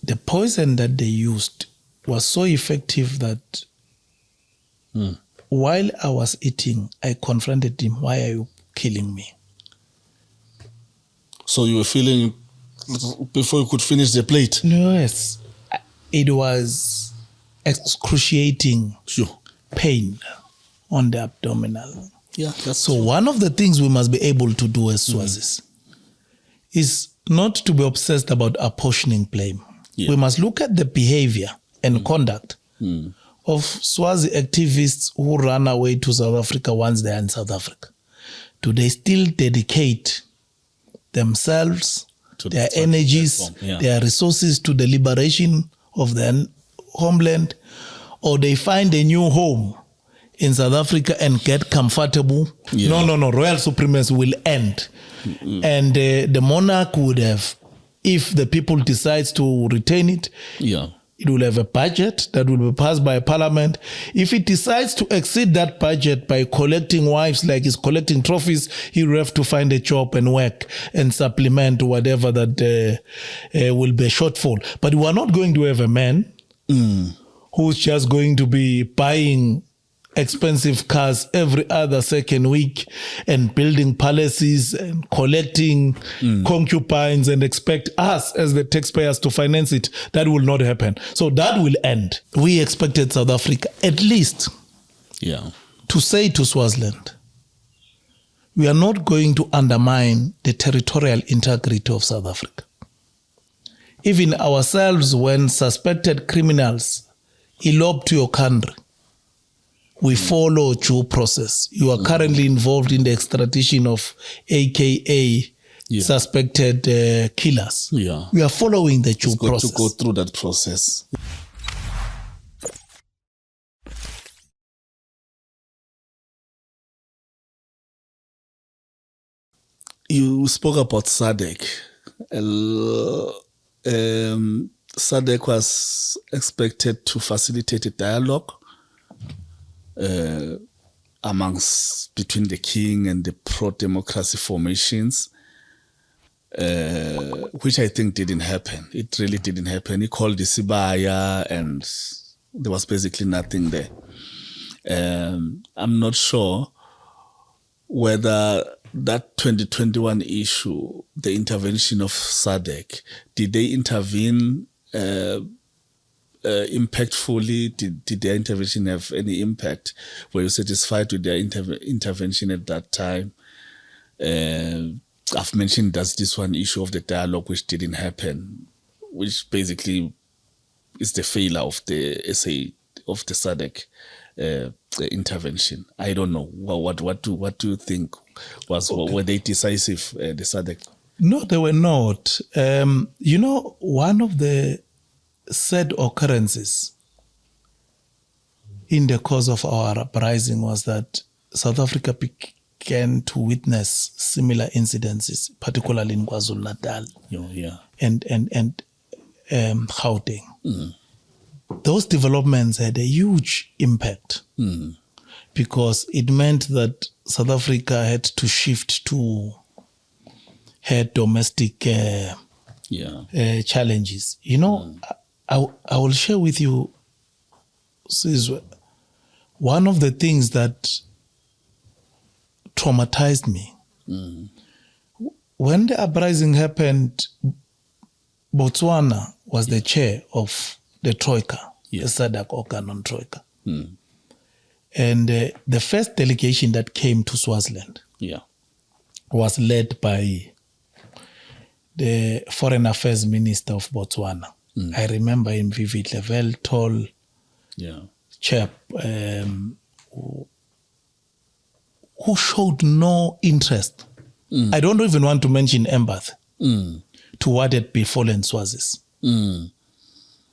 the poison that they used was so effective that while I was eating, I confronted him, why are you killing me? So you were feeling, before you could finish the plate? Yes. It was excruciating pain on the abdominal. Yeah, so one of the things we must be able to do as Swazis is not to be obsessed about apportioning blame. We must look at the behavior and conduct of Swazi activists who run away to South Africa once they are in South Africa. Do they still dedicate themselves, to their energies, their resources to the liberation of their homeland, or they find a new home in South Africa and get comfortable? No. Royal supremacy will end. And the monarch would have, if the people decides to retain it, it will have a budget that will be passed by parliament. If it decides to exceed that budget by collecting wives like he's collecting trophies, he will have to find a job and work and supplement whatever that will be a shortfall. But we are not going to have a man who's just going to be buying expensive cars every other second week and building palaces and collecting concubines and expect us as the taxpayers to finance it. That will not happen. So that will end. We expected South Africa at least to say to Swaziland, we are not going to undermine the territorial integrity of South Africa. Even ourselves, when suspected criminals elope to your country, we follow due process. You are currently involved in the extradition of AKA suspected killers. We are following the due process. To go through that process. You spoke about SADC. SADC was expected to facilitate a dialogue between the king and the pro-democracy formations, which I think didn't happen. It really didn't happen. He called the Sibaya and there was basically nothing there. I'm not sure whether that 2021 issue, the intervention of SADC, did they intervene impactfully? Did their intervention have any impact? Were you satisfied with their intervention at that time? I've mentioned that's this one issue of the dialogue which didn't happen, which basically is the failure of the SADC intervention. I don't know. What do you think were they decisive, the SADC? No, they were not. One of the sad occurrences in the course of our uprising was that South Africa began to witness similar incidences, particularly in KwaZulu-Natal and Gauteng. Those developments had a huge impact because it meant that South Africa had to shift to her domestic challenges. I will share with you, one of the things that traumatized me. When the uprising happened, Botswana was the chair of the Troika, the SADC organ on Troika. And the first delegation that came to Swaziland was led by the Foreign Affairs Minister of Botswana. I remember him vividly, a very tall chap who showed no interest. I don't even want to mention empathy to what had befallen Swazis.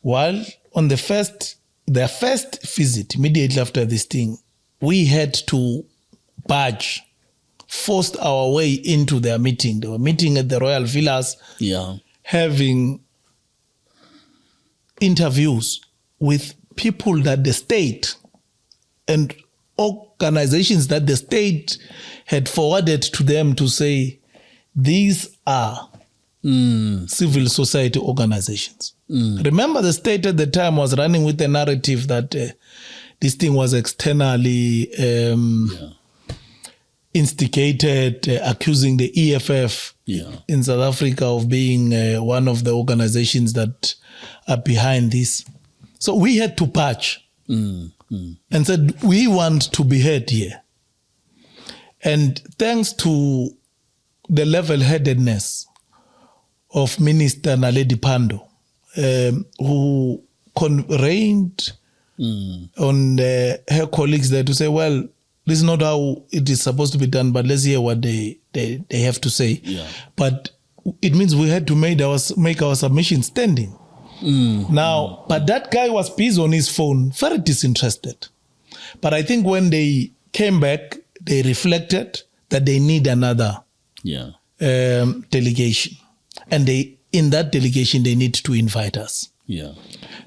While on their first visit, immediately after this thing, we had to forced our way into their meeting. They were meeting at the Royal Villas, having interviews with people that the state and organizations that the state had forwarded to them to say, these are civil society organizations. Remember, the state at the time was running with the narrative that this thing was externally instigated, accusing the EFF in South Africa of being one of the organizations that are behind this. So we had to patch and said, we want to be heard here. And thanks to the level-headedness of Minister Naledi Pandor, who reigned on her colleagues there to say, well, this is not how it is supposed to be done, but let's hear what they have to say. Yeah. But it means we had to make our submission standing. Now, but that guy was busy on his phone, very disinterested. But I think when they came back, they reflected that they need another delegation. And in that delegation, they need to invite us. Yeah.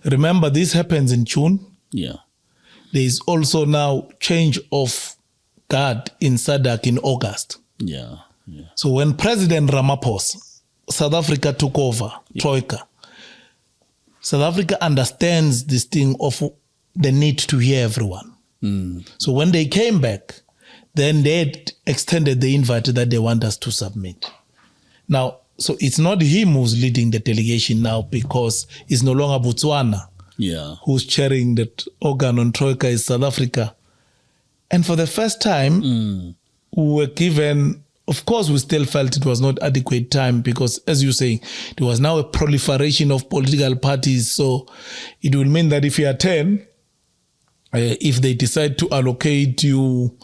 Remember, this happens in June. Yeah. There is also now change of guard in SADC in August. Yeah. Yeah. So when President Ramaphosa, South Africa took over, Troika, South Africa understands this thing of the need to hear everyone. So when they came back, then they had extended the invite that they want us to submit. Now, so it's not him who's leading the delegation now, because it's no longer Botswana who's chairing that organ on Troika, is South Africa. And for the first time, we were given, of course, we still felt it was not adequate time because, as you say, there was now a proliferation of political parties. So it will mean that if you are 10, if they decide to allocate you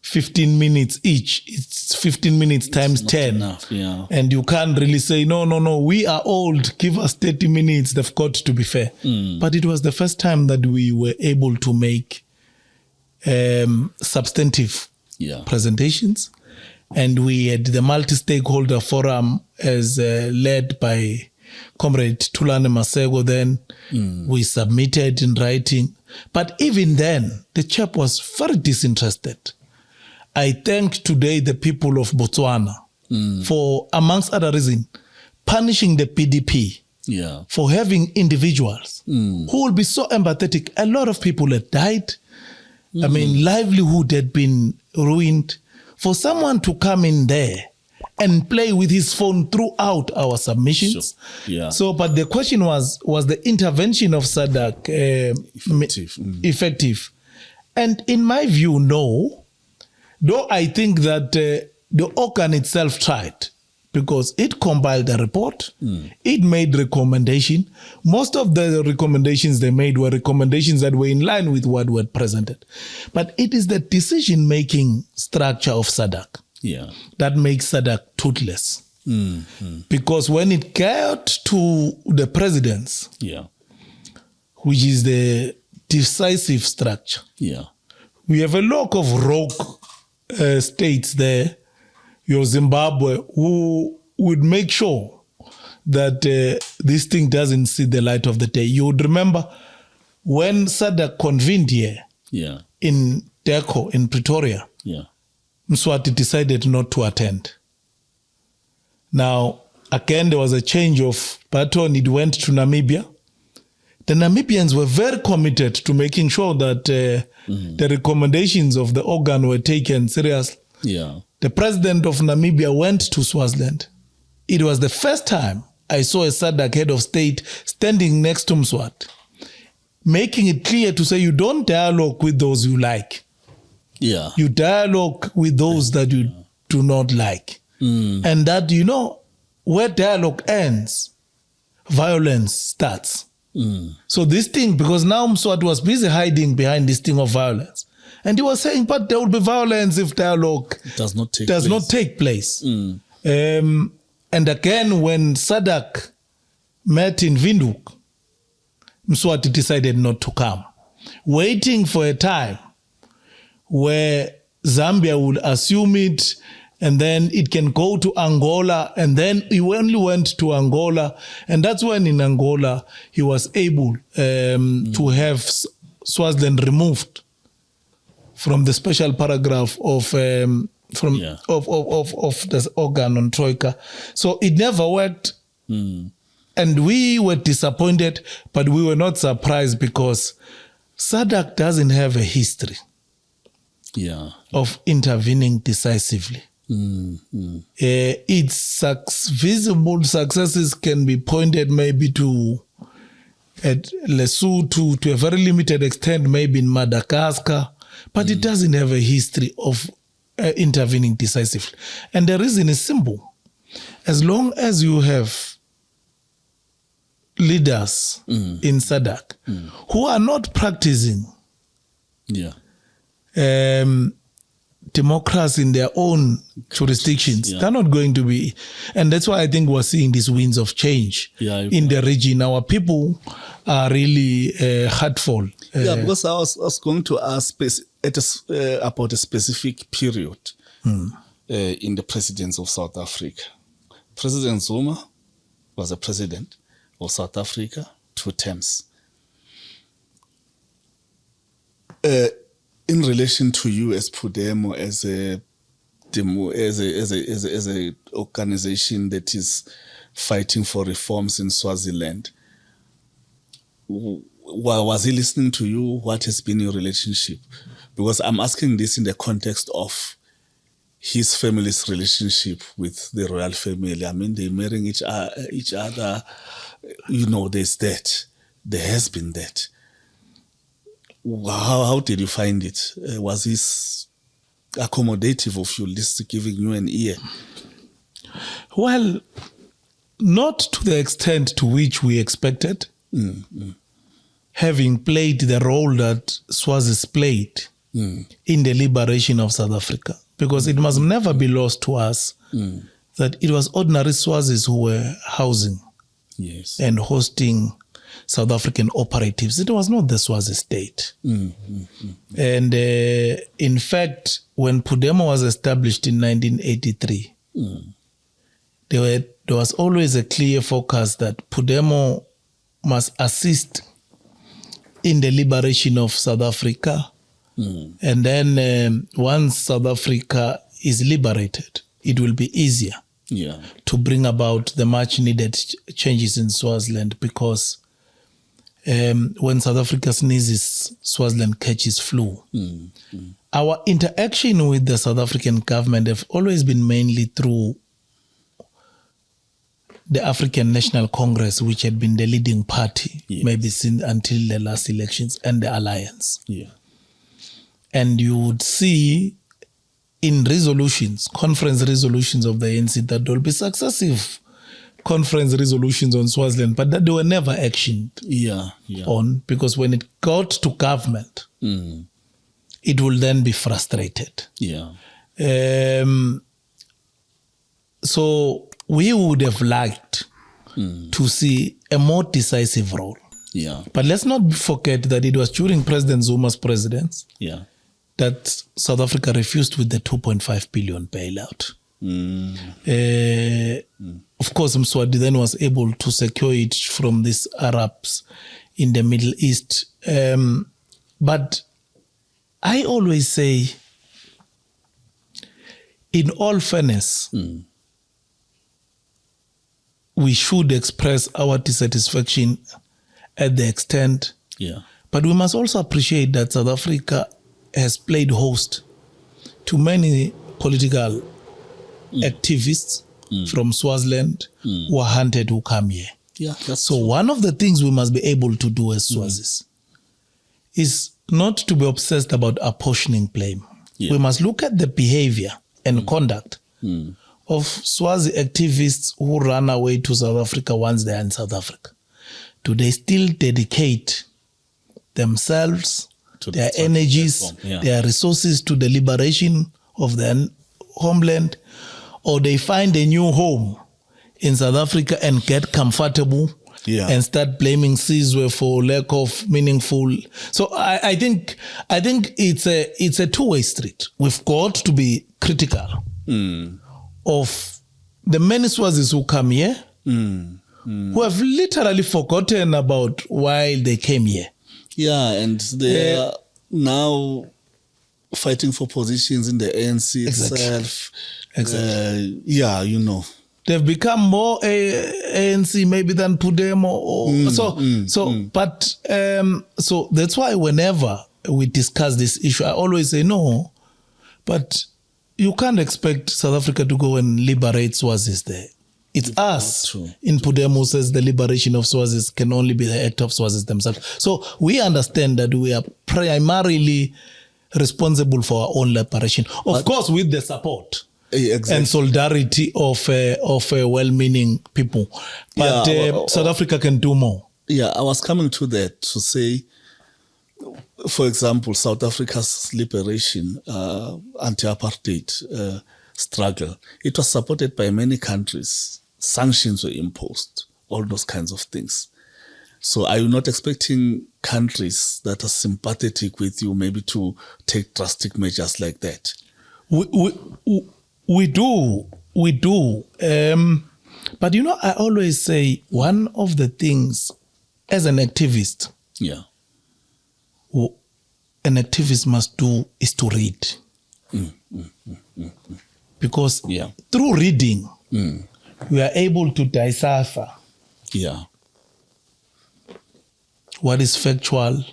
15 minutes each, it's 15 minutes times 10. Enough, and you can't really say, no, we are old, give us 30 minutes. They've got to be fair. But it was the first time that we were able to make substantive presentations. And we had the multi-stakeholder forum as led by Comrade Thulani Masego then. We submitted in writing. But even then, the chap was very disinterested. I thank today the people of Botswana for, amongst other reasons, punishing the PDP for having individuals who will be so empathetic. A lot of people had died. I mean, livelihood had been ruined. For someone to come in there and play with his phone throughout our submissions. Sure. So, but the question was the intervention of SADC effective? And in my view, no. Though I think that the organ itself tried, because it compiled a report, it made recommendation. Most of the recommendations they made were recommendations that were in line with what we had presented. But it is the decision-making structure of SADC that makes SADC toothless. Because when it got to the presidents, which is the decisive structure, we have a lot of rogue states there, your Zimbabwe, who would make sure that this thing doesn't see the light of the day. You would remember when SADC convened here in Deco, in Pretoria, Mswati decided not to attend. Now, again, there was a change of baton. It went to Namibia. The Namibians were very committed to making sure that the recommendations of the organ were taken seriously. The president of Namibia went to Swaziland. It was the first time I saw a SADC head of state standing next to Mswati, making it clear to say you don't dialogue with those you like. You dialogue with those that you do not like. And that, where dialogue ends, violence starts. So this thing, because now Mswati was busy hiding behind this thing of violence. And he was saying, but there will be violence if dialogue does not take place. And again, when SADC met in Windhoek, Mswati decided not to come, waiting for a time where Zambia would assume it, and then it can go to Angola, and then he only went to Angola. And that's when in Angola, he was able to have Swaziland removed from the special paragraph of of this organ on Troika. So it never worked. And we were disappointed, but we were not surprised because SADC doesn't have a history of intervening decisively. Its visible successes can be pointed maybe to at Lesotho, to a very limited extent, maybe in Madagascar, but it doesn't have a history of intervening decisively. And the reason is simple. As long as you have leaders in SADC who are not practicing democracy in their own jurisdictions, they're not going to be. And that's why I think we're seeing these winds of change in the region. Our people are really heartful. Because I was going to ask about a specific period in the presidency of South Africa. President Zuma was the president of South Africa 2 terms. In relation to you as PUDEMO, as a organization that is fighting for reforms in Swaziland, was he listening to you? What has been your relationship? Because I'm asking this in the context of his family's relationship with the royal family. I mean, they're marrying each other. You know, there's that. There has been that. How did you find it? Was this accommodative of you, giving you an ear? Well, not to the extent to which we expected. Having played the role that Swazi's played in the liberation of South Africa. Because it must never be lost to us that it was ordinary Swazis who were housing and hosting South African operatives. It was not the Swazi state. And in fact, when PUDEMO was established in 1983, there was always a clear focus that PUDEMO must assist in the liberation of South Africa. And then once South Africa is liberated, it will be easier to bring about the much needed changes in Swaziland, because when South Africa sneezes, Swaziland catches flu. Our interaction with the South African government have always been mainly through the African National Congress, which had been the leading party maybe since until the last elections, and the alliance. And you would see in resolutions, conference resolutions of the ANC, that there will be successive conference resolutions on Swaziland, but that they were never actioned on, because when it got to government, it will then be frustrated. So we would have liked to see a more decisive role. But let's not forget that it was during President Zuma's presidency that South Africa refused with the 2.5 billion bailout. Of course, Mswati then was able to secure it from these Arabs in the Middle East. But I always say, in all fairness, we should express our dissatisfaction at the extent. But we must also appreciate that South Africa has played host to many political activists from Swaziland who are hunted, who come here. So one of the things we must be able to do as Swazis is not to be obsessed about apportioning blame. We must look at the behavior and conduct of Swazi activists who run away to South Africa once they are in South Africa. Do they still dedicate themselves, their energies, their resources to the liberation of their homeland, or they find a new home in South Africa and get comfortable and start blaming Sizwe for lack of meaningful? So I think it's a two-way street. We've got to be critical of the many Swazis who come here, who have literally forgotten about why they came here. And they are now fighting for positions in the ANC itself. Exactly. They've become more ANC maybe than PUDEMO. So that's why whenever we discuss this issue, I always say no, but you can't expect South Africa to go and liberate Swazis there. It's us in PUDEMO says the liberation of Swazis can only be the act of Swazis themselves. So we understand that we are primarily responsible for our own liberation. Of course, with the support and solidarity of well-meaning people. But South Africa can do more. Yeah, I was coming to that to say, for example, South Africa's liberation, anti-apartheid struggle, it was supported by many countries. Sanctions were imposed, all those kinds of things. So are you not expecting countries that are sympathetic with you maybe to take drastic measures like that? We do. But I always say one of the things as an activist, an activist must do is to read. Because through reading, we are able to decipher what is factual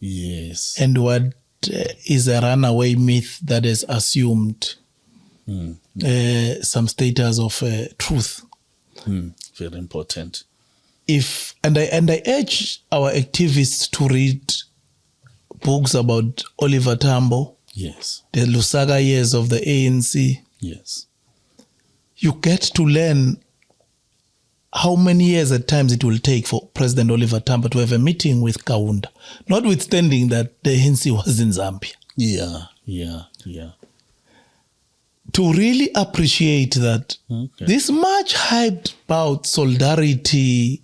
and what is a runaway myth that is assumed some status of truth. Very important. And I urge our activists to read books about Oliver Tambo, the Lusaka years of the ANC. You get to learn how many years at times it will take for President Oliver Tambo to have a meeting with Kaunda, notwithstanding that the ANC was in Zambia. To really appreciate that this much hyped about solidarity,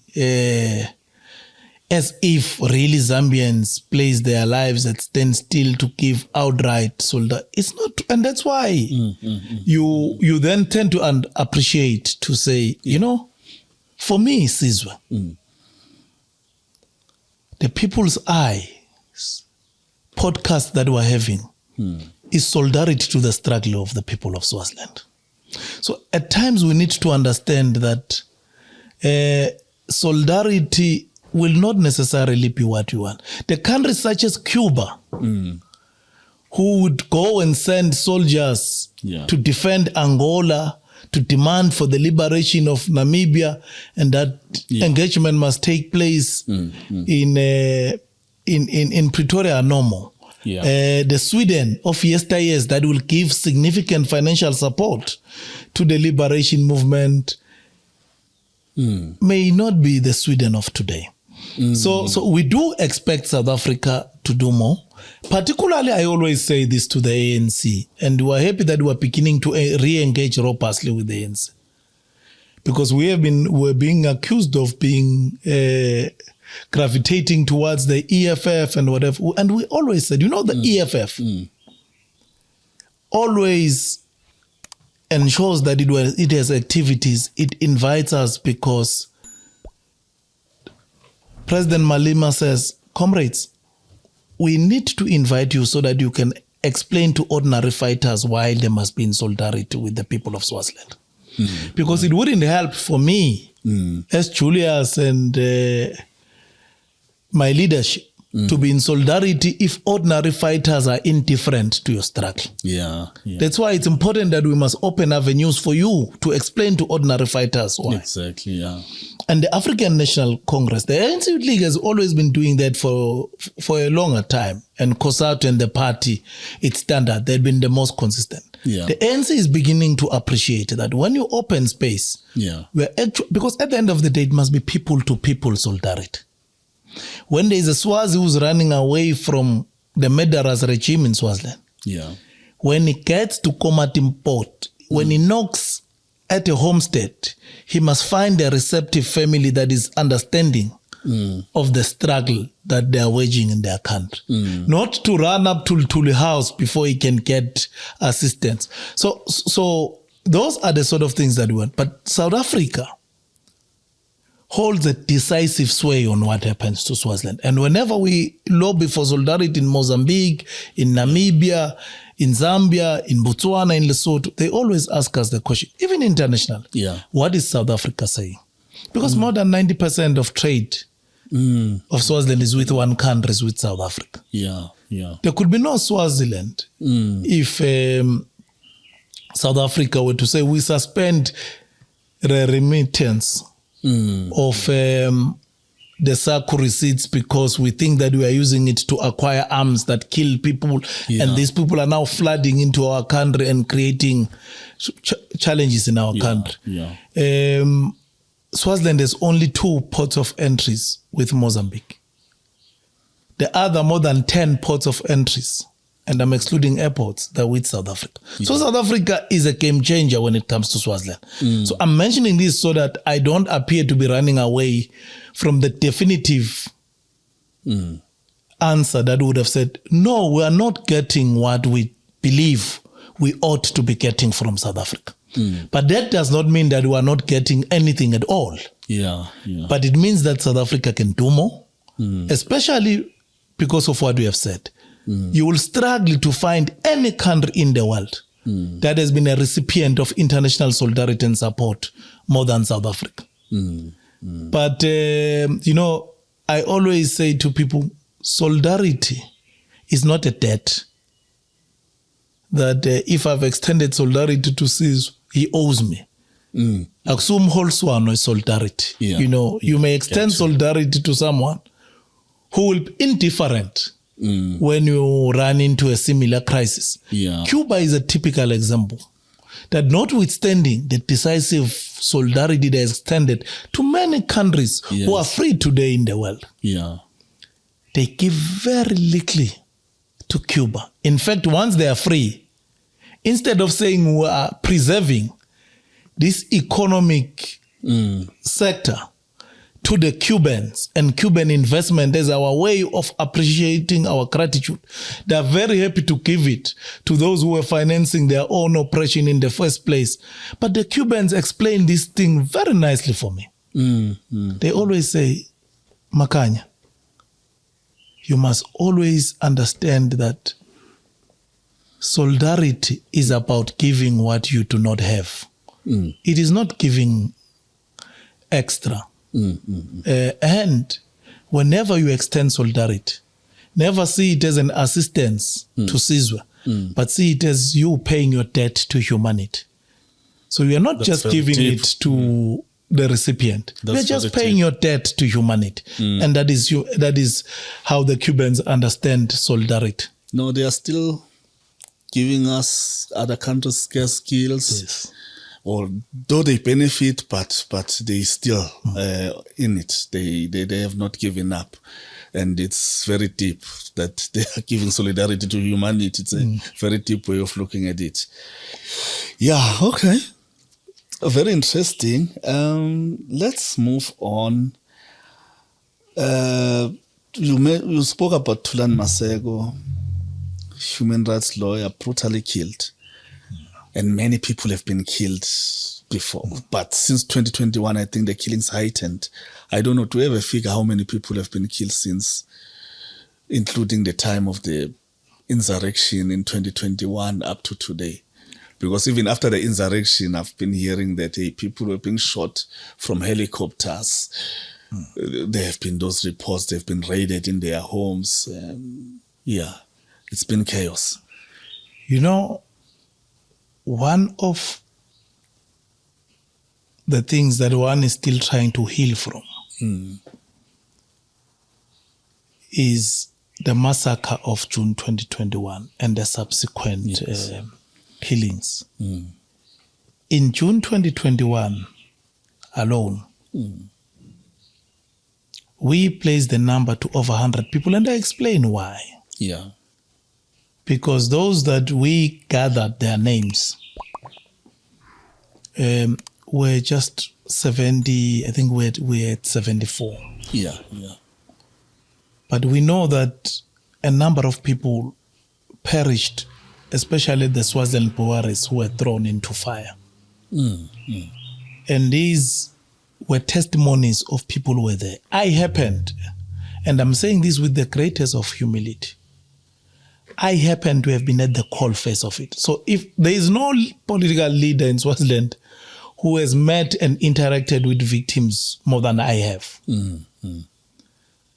as if really Zambians place their lives at standstill to give outright solidarity. It's not, and that's why you then tend to appreciate, to say, for me, Sizwe, the People's Eye podcast that we're having is solidarity to the struggle of the people of Swaziland. So at times we need to understand that solidarity will not necessarily be what you want. The countries such as Cuba, who would go and send soldiers to defend Angola, to demand for the liberation of Namibia, and that engagement must take place in Pretoria, no more. The Sweden of yesteryears that will give significant financial support to the liberation movement may not be the Sweden of today. So we do expect South Africa to do more. Particularly, I always say this to the ANC, and we're happy that we're beginning to re-engage robustly with the ANC. Because we're being accused of being gravitating towards the EFF and whatever. And we always said, the EFF always ensures that it has activities. It invites us because President Malema says, comrades, we need to invite you so that you can explain to ordinary fighters why they must be in solidarity with the people of Swaziland. Because it wouldn't help for me as Julius and my leadership to be in solidarity if ordinary fighters are indifferent to your struggle. That's why it's important that we must open avenues for you to explain to ordinary fighters why. And the African National Congress, the ANC Youth League has always been doing that for a longer time. And COSATU and the party, its standard, they've been the most consistent. The ANC is beginning to appreciate that when you open space, because at the end of the day, it must be people-to-people solidarity. When there is a Swazi who's running away from the murderous regime in Swaziland, when he gets to Komatim Port, when he knocks at a homestead, he must find a receptive family that is understanding of the struggle that they are waging in their country. Not to run up to the house before he can get assistance. So those are the sort of things that we want. But South Africa holds a decisive sway on what happens to Swaziland. And whenever we lobby for solidarity in Mozambique, in Namibia, in Zambia, in Botswana, in Lesotho, they always ask us the question, even international, what is South Africa saying? Because more than 90% of trade of Swaziland is with one country, is with South Africa. There could be no Swaziland if South Africa were to say, we suspend the remittance of the SACU receipts because we think that we are using it to acquire arms that kill people, and these people are now flooding into our country and creating challenges in our country. Swaziland has only 2 ports of entries with Mozambique. The other more than 10 ports of entries, and I'm excluding airports, that are with South Africa. So South Africa is a game changer when it comes to Swaziland. So I'm mentioning this so that I don't appear to be running away from the definitive answer that would have said, no, we are not getting what we believe we ought to be getting from South Africa. But that does not mean that we are not getting anything at all. But it means that South Africa can do more, especially because of what we have said. You will struggle to find any country in the world that has been a recipient of international solidarity and support more than South Africa. But, I always say to people, solidarity is not a debt. That if I've extended solidarity to Sis, he owes me. Aksum holswano is solidarity. You may extend solidarity to someone who will be indifferent when you run into a similar crisis. Cuba is a typical example. That notwithstanding the decisive solidarity that is extended to many countries who are free today in the world, they give very little to Cuba. In fact, once they are free, instead of saying we are preserving this economic sector to the Cubans and Cuban investment as our way of appreciating our gratitude, they are very happy to give it to those who were financing their own operation in the first place. But the Cubans explain this thing very nicely for me. They always say, Makhanya, you must always understand that solidarity is about giving what you do not have. It is not giving extra. And whenever you extend solidarity, never see it as an assistance to Sizwe, but see it as you paying your debt to humanity. So you are not just giving it to the recipient. You're just paying your debt to humanity. And that is how the Cubans understand solidarity. No, they are still giving us other countries scarce skills. Although they benefit, but they still in it. They have not given up. And it's very deep that they are giving solidarity to humanity. It's a very deep way of looking at it. Yeah, okay. Very interesting. Let's move on. You spoke about Thulani Maseko, human rights lawyer, brutally killed. And many people have been killed before. But since 2021, I think the killings heightened. I don't know, do we have a figure how many people have been killed since, including the time of the insurrection in 2021 up to today? Because even after the insurrection, I've been hearing that people were being shot from helicopters. There have been those reports, they've been raided in their homes. It's been chaos. One of the things that one is still trying to heal from is the massacre of June 2021 and the subsequent killings. In June 2021 alone, we placed the number to over 100 people, and I explain why. Because those that we gathered their names were just 70, I think we're at 74. But we know that a number of people perished, especially the Swaziland Boaris who were thrown into fire. And these were testimonies of people who were there. I happened, and I'm saying this with the greatest of humility, I happen to have been at the coal face of it. So if there is no political leader in Swaziland who has met and interacted with victims more than I have.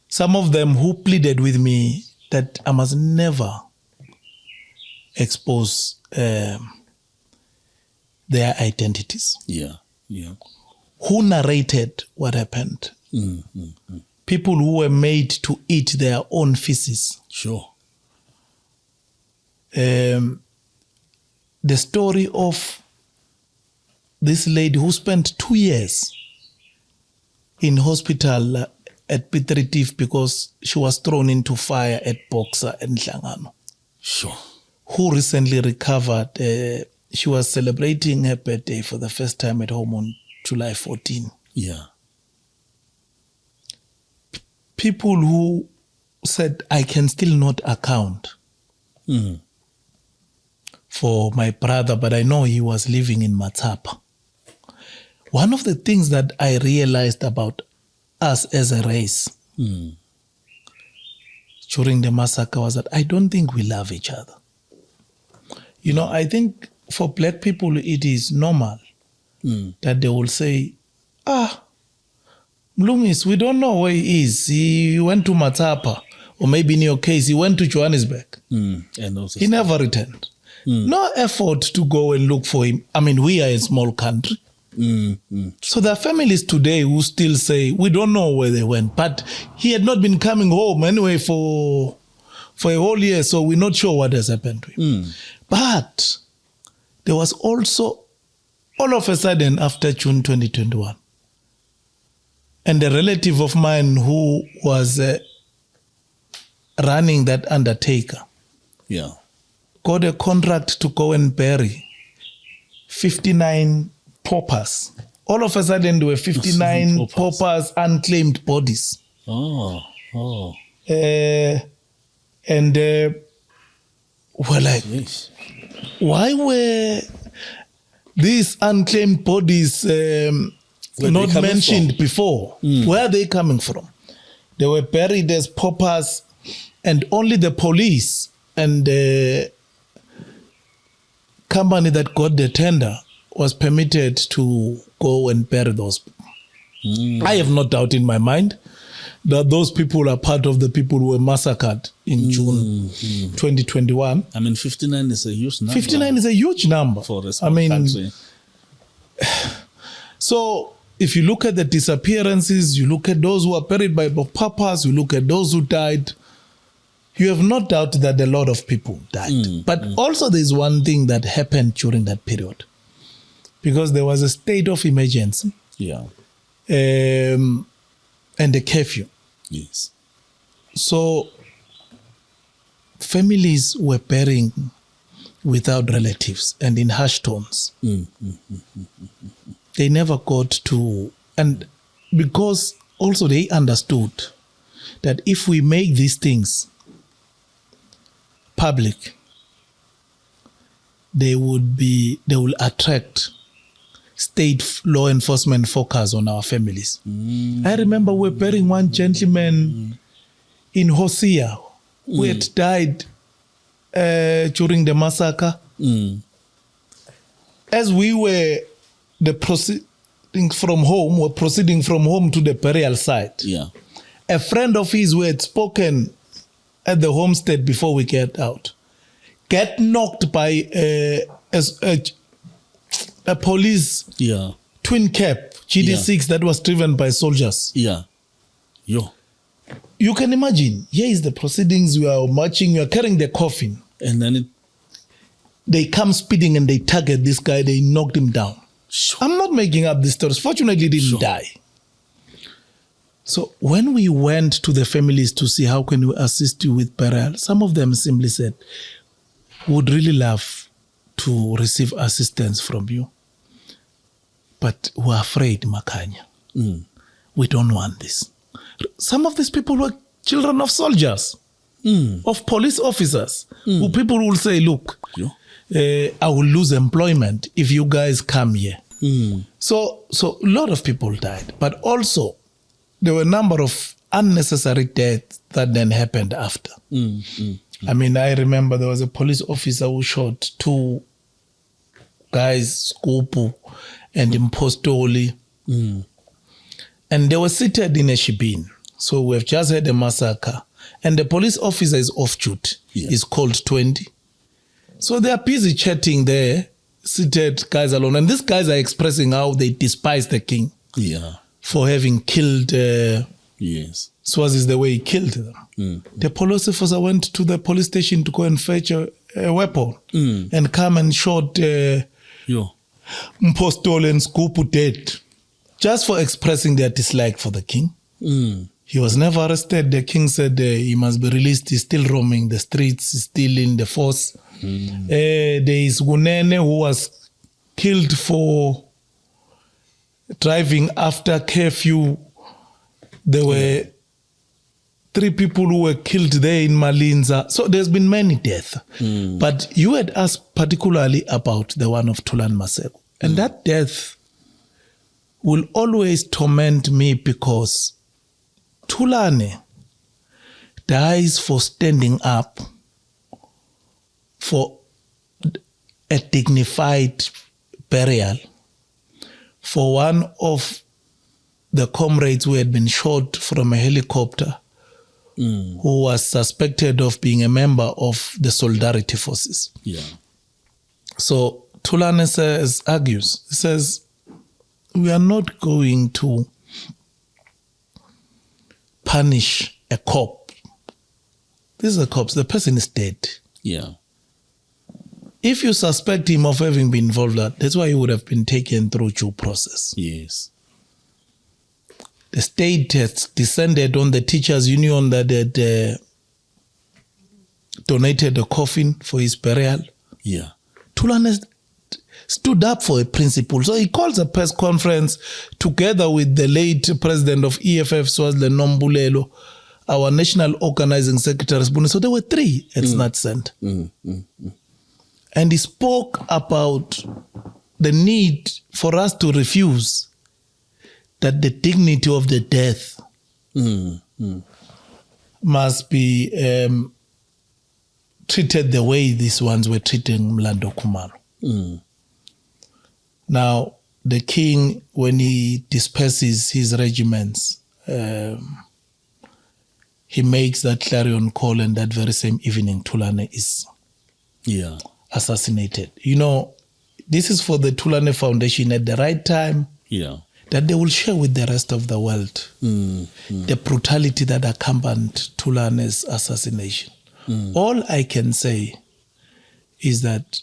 Some of them who pleaded with me that I must never expose their identities. Who narrated what happened. People who were made to eat their own feces. The story of this lady who spent 2 years in hospital at Pitritif because she was thrown into fire at Boxer and Nhlangano. Who recently recovered. She was celebrating her birthday for the first time at home on July 14. People who said, I can still not account for my brother, but I know he was living in Matsapa. One of the things that I realized about us as a race during the massacre was that I don't think we love each other. You know, I think for black people, it is normal that they will say, Mlungisi, we don't know where he is. He went to Matsapa, or maybe in your case, he went to Johannesburg. And also he never returned. No effort to go and look for him. I mean, we are a small country. So there are families today who still say, we don't know where they went, but he had not been coming home anyway for a whole year, so we're not sure what has happened to him. But there was also, all of a sudden, after June 2021, and a relative of mine who was running that undertaker got a contract to go and bury 59 paupers. All of a sudden, there were 59 paupers, unclaimed bodies. And we're like, why were these unclaimed bodies not mentioned before? Where are they coming from? They were buried as paupers, and only the police and the company that got the tender was permitted to go and bury those people. I have no doubt in my mind that those people are part of the people who were massacred in June 2021. I mean, 59 is a huge number. 59 is a huge number. For a small country. So if you look at the disappearances, you look at those who are buried by papas, you look at those who died, you have no doubt that a lot of people died. But also there's one thing that happened during that period. Because there was a state of emergency. And a curfew. So families were burying without relatives and in hushed tones. They never got to, and because also they understood that if we make these things public, they will attract state law enforcement focus on our families. I remember we were burying one gentleman in Hosea who had died during the massacre. As we were proceeding from home to the burial site. A friend of his who had spoken at the homestead before we get out get knocked by a police twin cab GD6 that was driven by soldiers. You can imagine, here is the proceedings, we are marching, we are carrying the coffin. And then they come speeding and they target this guy, they knocked him down. I'm not making up these stories. Fortunately, he didn't die. So when we went to the families to see how can we assist you with burial, some of them simply said, would really love to receive assistance from you. But we're afraid, Makhanya. We don't want this. Some of these people were children of soldiers, of police officers, who people will say, look, I will lose employment if you guys come here. So a lot of people died, but also there were a number of unnecessary deaths that then happened after. I mean, I remember there was a police officer who shot 2 guys, Skupu and Impostoli, and they were seated in a shebeen. So we've just had a massacre, and the police officer is off duty. He's called 20. So they are busy chatting there, seated guys alone, and these guys are expressing how they despise the king for having killed Swazi the way he killed them. The police officer went to the police station to go and fetch a weapon and come and shot Mpostole and Skupu dead just for expressing their dislike for the king. He was never arrested. The king said he must be released. He's still roaming the streets. He's still in the force. There is Gunene, who was killed for driving after curfew. There were 3 people who were killed there in Malinza. So there's been many deaths. But you had asked particularly about the one of Thulani Maseko. And that death will always torment me because Thulani dies for standing up for a dignified burial for one of the comrades who had been shot from a helicopter, who was suspected of being a member of the Solidarity Forces. So Thulani argues, we are not going to punish a cop. This is a cop. The person is dead. If you suspect him of having been involved, that's why he would have been taken through due process. The state has descended on the teachers' union that had donated a coffin for his burial. Thulani stood up for a principle. So he calls a press conference together with the late president of EFF, Swazi Nombulelo, our national organizing secretary. So there were 3 at Snat Center. And he spoke about the need for us to refuse that the dignity of the death must be treated the way these ones were treating Mlando Khumalo. Now, the king, when he disperses his regiments, he makes that clarion call, and that very same evening, Thulani is assassinated. You know, this is for the Thulani Foundation at the right time, that they will share with the rest of the world the brutality that accompanied Thulani's assassination. All I can say is that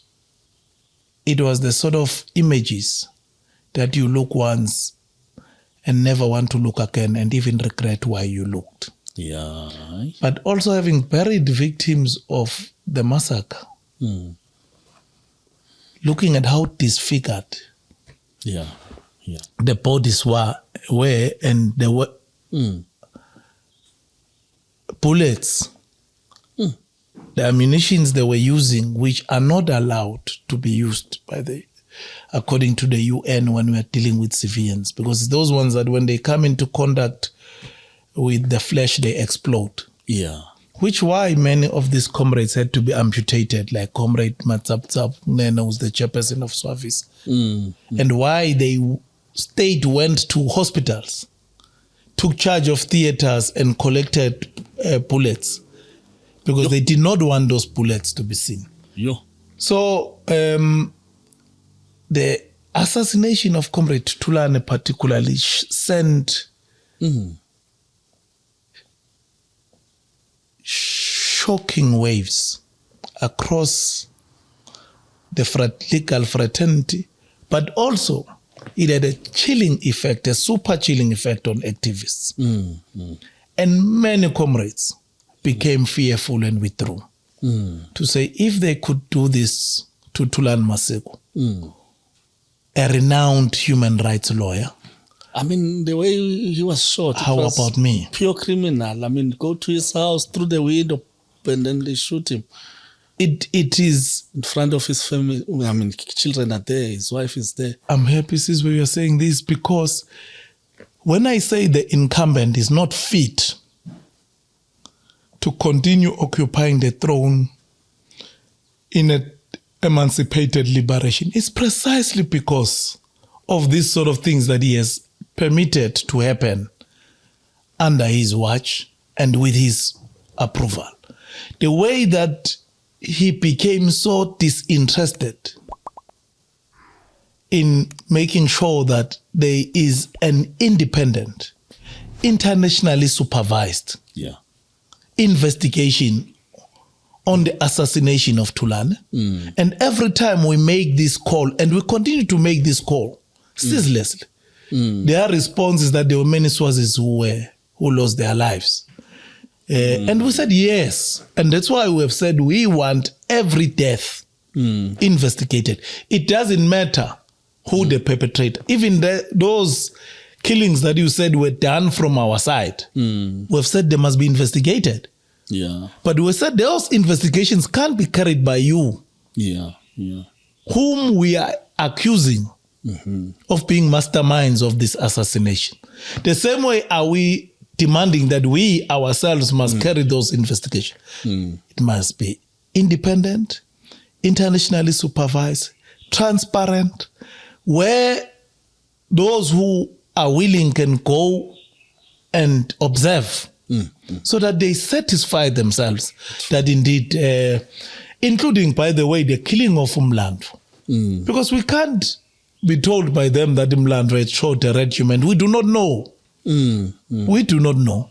it was the sort of images that you look once and never want to look again, and even regret why you looked. But also having buried victims of the massacre, looking at how disfigured the bodies were, and there were bullets, the ammunitions they were using, which are not allowed to be used according to the UN when we are dealing with civilians, because those ones that when they come into contact with the flesh, they explode. Which why many of these comrades had to be amputated, like Comrade Matsaptsap Nena, who's the chairperson of Swazi, and why they went to hospitals, took charge of theaters and collected bullets, because they did not want those bullets to be seen. So the assassination of Comrade Thulani particularly sent shocking waves across the legal fraternity, but also it had a chilling effect, a super chilling effect on activists. And many comrades became fearful and withdrew. To say, if they could do this to Thulani Maseko, a renowned human rights lawyer. I mean, the way he was shot. How about me? Pure criminal. I mean, go to his house through the window and then they shoot him. it is in front of his family. I mean, children are there. His wife is there. I'm happy, sis, where you're saying this, because when I say the incumbent is not fit to continue occupying the throne in an emancipated liberation, it's precisely because of these sort of things that he has permitted to happen under his watch and with his approval. The way that he became so disinterested in making sure that there is an independent, internationally supervised investigation on the assassination of Thulani. And every time we make this call, and we continue to make this call ceaselessly, their response is that there were many Swazis who lost their lives. And we said yes. And that's why we have said we want every death investigated. It doesn't matter who the perpetrator. Even those killings that you said were done from our side, we've said they must be investigated. Yeah. But we said those investigations can't be carried by you. Yeah. Yeah. Whom we are accusing of being masterminds of this assassination. The same way are we demanding that we ourselves must carry those investigations. It must be independent, internationally supervised, transparent, where those who are willing can go and observe so that they satisfy themselves that indeed, including, by the way, the killing of Umlandu. Because we can't be told by them that Umlandu had shot a regiment. We do not know. We do not know.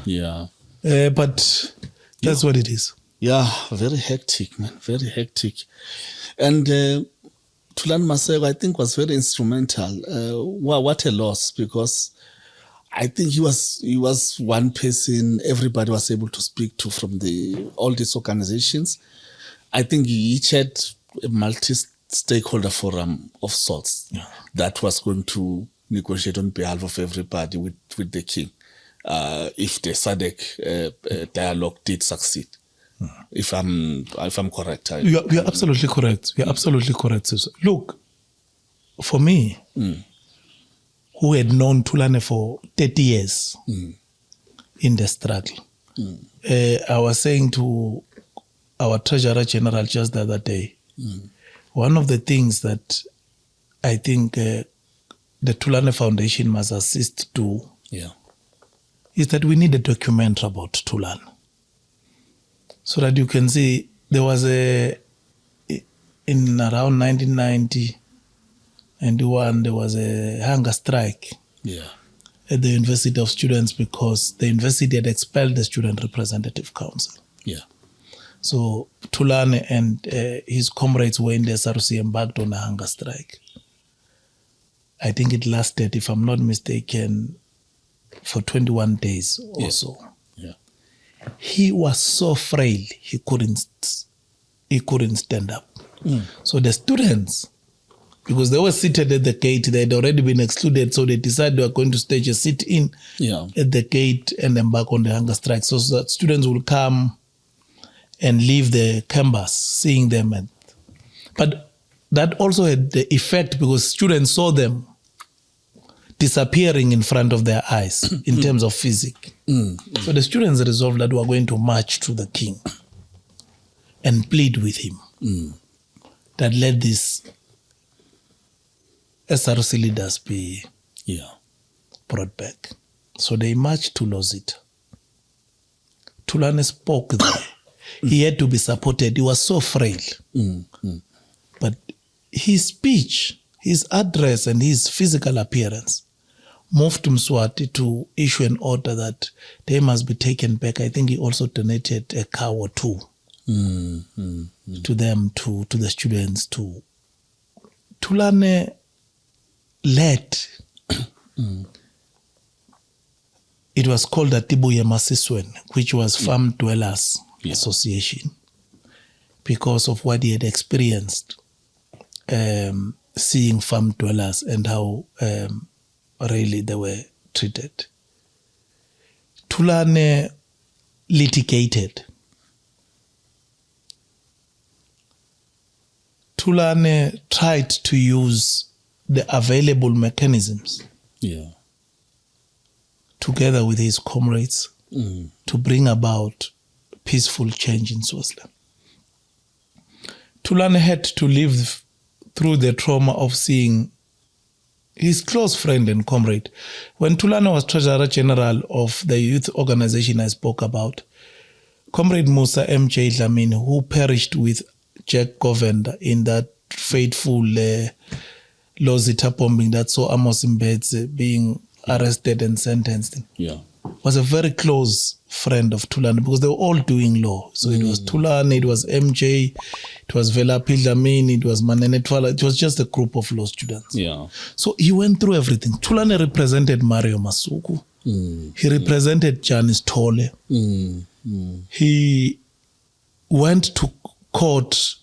Yeah. But that's what it is. Yeah, very hectic, man. Very hectic. And Thulani Maseko, I think, was very instrumental. Wow, what a loss, because I think he was one person everybody was able to speak to from all these organizations. I think he each had a multi-stakeholder forum of sorts that was going to negotiate on behalf of everybody with the king, if the SADC dialogue did succeed. If I'm correct, you are absolutely correct. You are absolutely correct. Look, for me, who had known Thulani for 30 years in the struggle, I was saying to our Treasurer General just the other day, one of the things that I think the Thulani Foundation must assist to is that we need a documentary about Thulani. So that you can see, there was in around 1990, there was a hunger strike at the University of Students because the university had expelled the Student Representative Council. So Thulani and his comrades were in the SRC embarked on a hunger strike. I think it lasted, if I'm not mistaken, for 21 days or so. He was so frail, he couldn't stand up. So the students, because they were seated at the gate, they had already been excluded, so they decided they were going to stage a sit-in at the gate and embark on the hunger strike. So that students will come and leave the campus, seeing them. But that also had the effect because students saw them disappearing in front of their eyes in terms of physics. So the students resolved that we are going to march to the king and plead with him that let these SRC leaders be brought back. So they marched to Lozita. Thulani spoke there. He had to be supported. He was so frail. But his speech, his address and his physical appearance moved Mswati to issue an order that they must be taken back. I think he also donated a car or two to them, to the students. Thulani led. It was called the Tibuye Masiswen, which was Farm Dwellers Association, because of what he had experienced seeing farm dwellers and how really they were treated. Thulani litigated Thulani tried to use the available mechanisms together with his comrades to bring about peaceful change in Swaziland. Thulani had to live through the trauma of seeing his close friend and comrade. When Thulani was Treasurer General of the youth organization I spoke about, Comrade Musa M.J. Dlamini, who perished with Jack Govender in that fateful Lozita bombing that saw Amos Mbedze being arrested and sentenced, was a very close friend of Thulani because they were all doing law. So it was Thulani, it was MJ, it was Velaphi Dlamini, it was Manene Twala. It was just a group of law students. So he went through everything. Thulani represented Mario Masuku. He represented Janice Tole. He went to court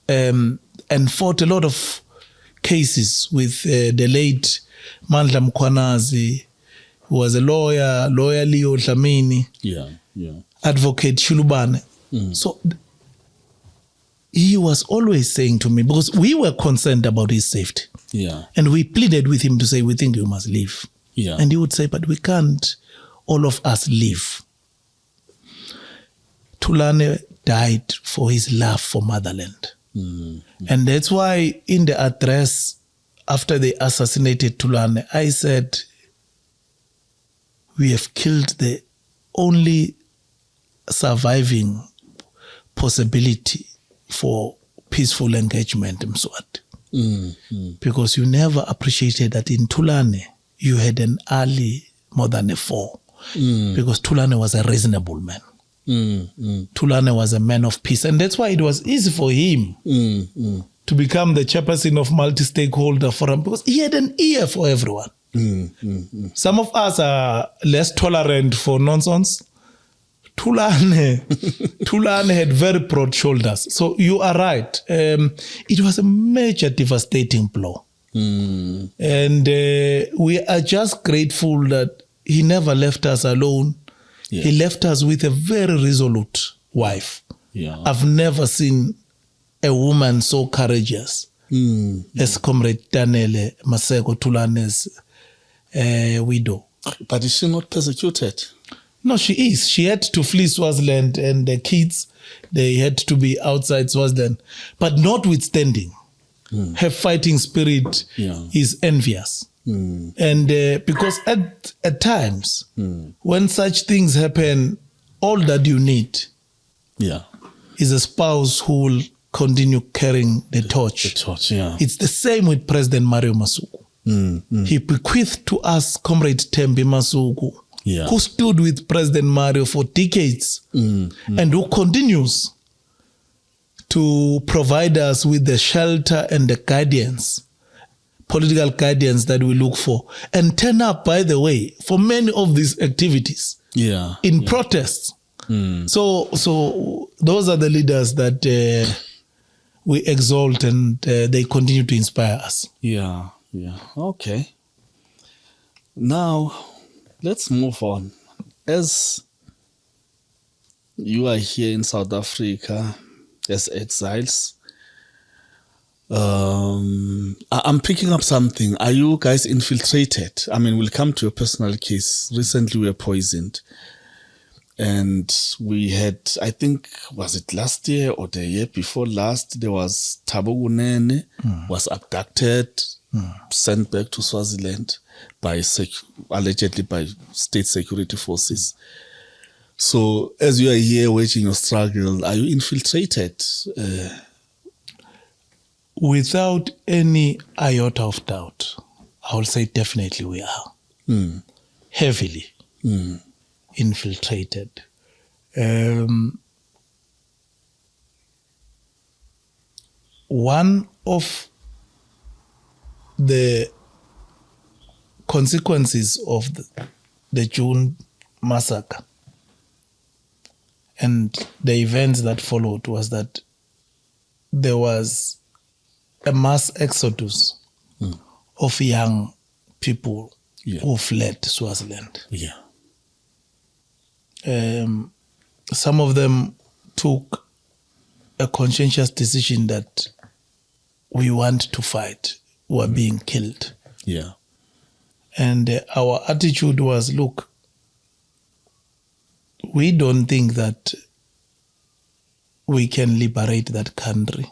and fought a lot of cases with the late Mandla Mkhwanazi, who was a lawyer Leo Dlamini, Advocate Shulubane. So he was always saying to me, because we were concerned about his safety, and we pleaded with him to say, we think you must leave. And he would say, but we can't all of us leave. Thulani died for his love for motherland. And that's why in the address after they assassinated Thulani, I said, we have killed the only surviving possibility for peaceful engagement, Mswati. Because you never appreciated that in Thulani, you had an ally more than a foe. Because Thulani was a reasonable man. Thulani was a man of peace. And that's why it was easy for him to become the chairperson of Multi-stakeholder Forum, because he had an ear for everyone. Some of us are less tolerant for nonsense. Thulani had very broad shoulders. So you are right. It was a major devastating blow. And we are just grateful that he never left us alone. He left us with a very resolute wife. I've never seen a woman so courageous as Comrade Danele Maseko Thulani's widow. But is she not persecuted? No, she is. She had to flee Swaziland, and the kids, they had to be outside Swaziland. But notwithstanding, her fighting spirit is envious. And because at times, when such things happen, all that you need is a spouse who will continue carrying the torch. It's the same with President Mario Masuku. He bequeathed to us Comrade Thembi Masuku, who stood with President Mario for decades and who continues to provide us with the shelter and the guidance, political guidance that we look for, and turn up, by the way, for many of these activities in protests. So those are the leaders that we exalt, and they continue to inspire us. Okay. Now, let's move on. As you are here in South Africa as exiles, I'm picking up something. Are you guys infiltrated? I mean, we'll come to your personal case. Recently, we were poisoned. And we had, I think, was it last year or the year before last, there was Thabo Kunene was abducted, sent back to Swaziland allegedly by state security forces. So as you are here waging your struggle, are you infiltrated? Without any iota of doubt, I will say definitely we are. Heavily infiltrated. One of the consequences of the June massacre and the events that followed was that there was a mass exodus of young people who fled Swaziland. Some of them took a conscientious decision that we want to fight who are being killed. Yeah. And our attitude was, look, we don't think that we can liberate that country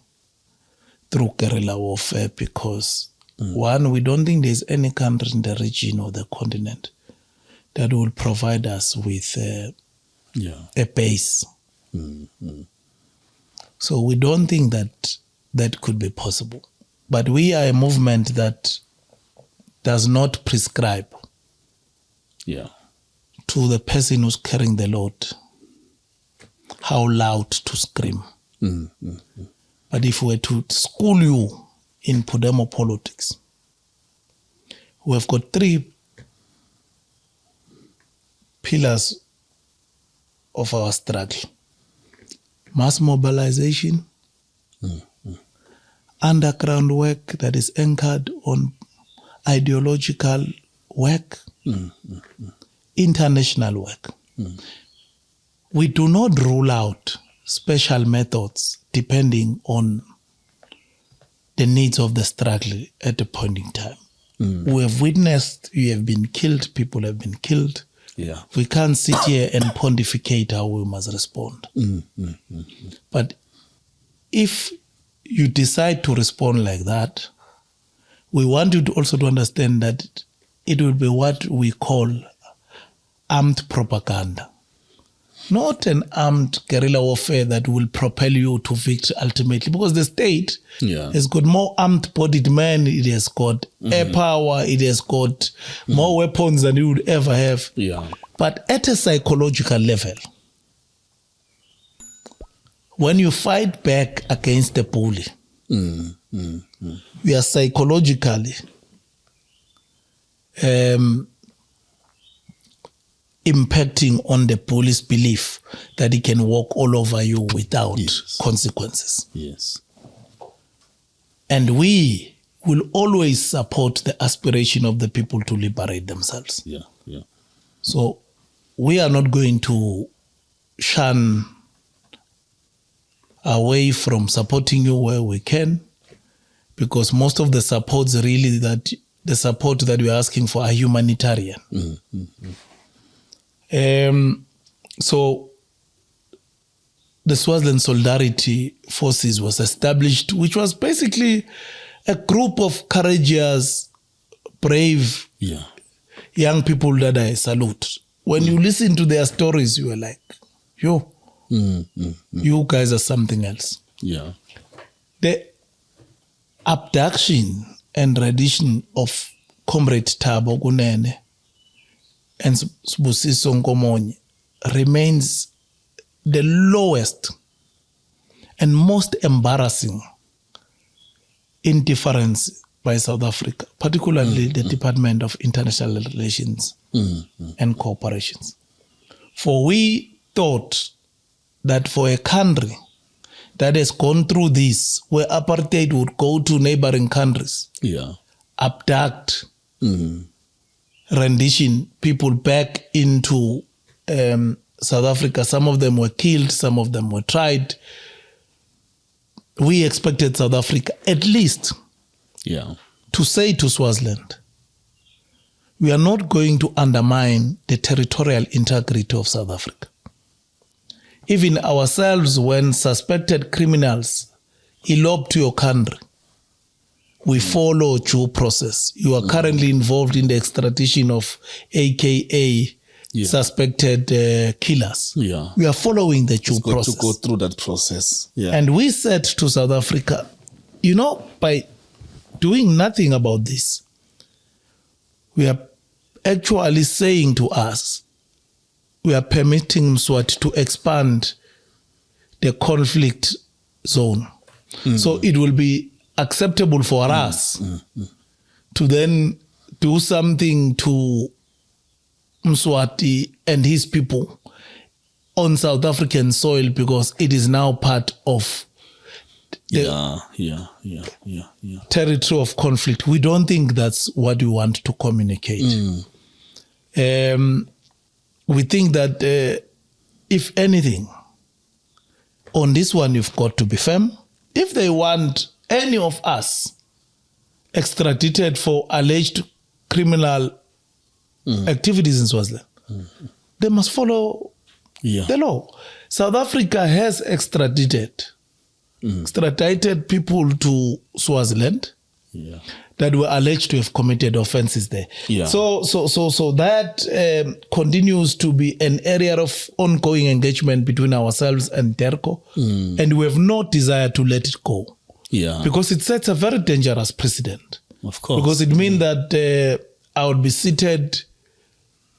through guerrilla warfare because, one, we don't think there's any country in the region or the continent that will provide us with a base. So we don't think that that could be possible. But we are a movement that does not prescribe to the person who's carrying the load how loud to scream. But if we were to school you in PUDEMO politics, we have got 3 pillars of our struggle: mass mobilization, underground work that is anchored on ideological work, international work. We do not rule out special methods depending on the needs of the struggle at a point in time. We have witnessed, you have been killed, people have been killed. Yeah. We can't sit here and pontificate how we must respond. But if you decide to respond like that, we want you to also to understand that it will be what we call armed propaganda. Not an armed guerrilla warfare that will propel you to victory ultimately, because the state has got more armed-bodied men, it has got air power, it has got more weapons than you would ever have. But at a psychological level, when you fight back against the bully, we are psychologically impacting on the bully's belief that he can walk all over you without consequences. And we will always support the aspiration of the people to liberate themselves. So we are not going to shun away from supporting you where we can, because most of the supports really that the support that we are asking for are humanitarian. So the Swaziland Solidarity Forces was established, which was basically a group of courageous, brave young people that I salute. When you listen to their stories, you are like, yo, you guys are something else. The abduction and rendition of Comrade Thabo Kunene and Sibusiso Nkomonye remains the lowest and most embarrassing indifference by South Africa, particularly the Department of International Relations and Cooperations. For we thought that for a country that has gone through this, where apartheid would go to neighboring countries, abduct, rendition people back into South Africa. Some of them were killed, some of them were tried. We expected South Africa at least to say to Swaziland, we are not going to undermine the territorial integrity of South Africa. Even ourselves, when suspected criminals elope to your country, we follow due process. You are currently involved in the extradition of AKA suspected killers. We are following the due process. To go through that process. And we said to South Africa, you know, by doing nothing about this, we are actually saying to us, we are permitting Mswati to expand the conflict zone. So it will be acceptable for us to then do something to Mswati and his people on South African soil, because it is now part of the territory of conflict. We don't think that's what we want to communicate. We think that if anything, on this one you've got to be firm. If they want any of us extradited for alleged criminal activities in Swaziland, they must follow the law. South Africa has extradited people to Swaziland that were alleged to have committed offenses there. So that continues to be an area of ongoing engagement between ourselves and DERCO, and we have no desire to let it go. Because it sets a very dangerous precedent. Of course. Because it means that I would be seated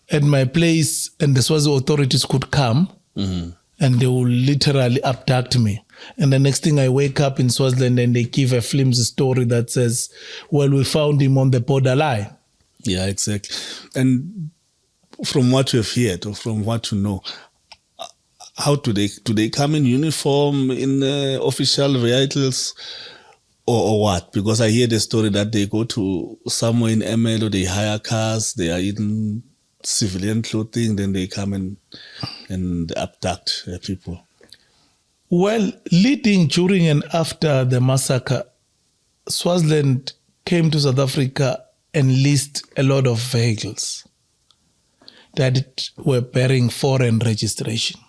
at my place and the Swazi authorities could come and they will literally abduct me. And the next thing I wake up in Swaziland and they give a flimsy story that says, well, we found him on the borderline. Yeah, exactly. And from what you've heard or from what you know, how do they come in uniform in official vehicles or what? Because I hear the story that they go to somewhere in ML or they hire cars, they are in civilian clothing, then they come and abduct people. Well, leading, during and after the massacre, Swaziland came to South Africa and leased a lot of vehicles that were bearing foreign registration.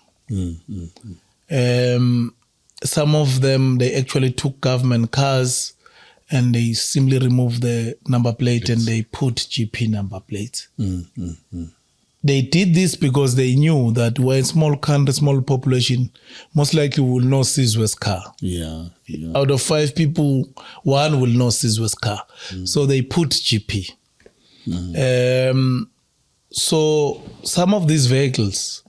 Some of them, they actually took government cars and they simply removed the number plate and they put GP number plates. They did this because they knew that we're a small country, small population, most likely will know Sizwe's car. Out of 5 people, 1 will know Sizwe's car. So they put GP. So some of these vehicles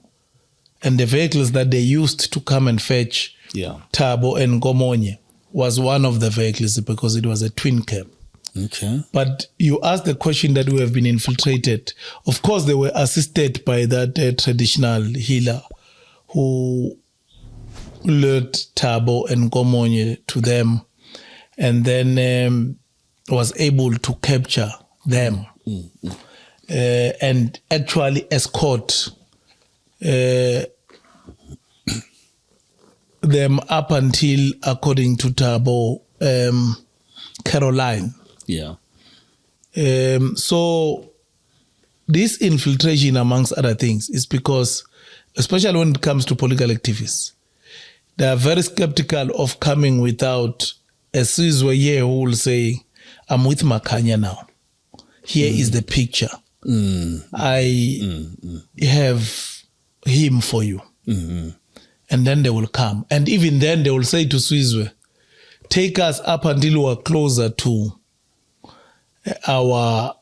and the vehicles that they used to come and fetch Thabo and Gomonye was one of the vehicles because it was a twin cab. But you asked the question that we have been infiltrated. Of course, they were assisted by that traditional healer who lured Thabo and Gomonye to them and then was able to capture them and actually escort them up until, according to Thabo, Caroline. So this infiltration, amongst other things, is because, especially when it comes to political activists, they are very skeptical of coming without a Sizwe here who will say, I'm with Makhanya now. Here is the picture. I have him for you. And then they will come. And even then they will say to Sizwe, take us up until we are closer to our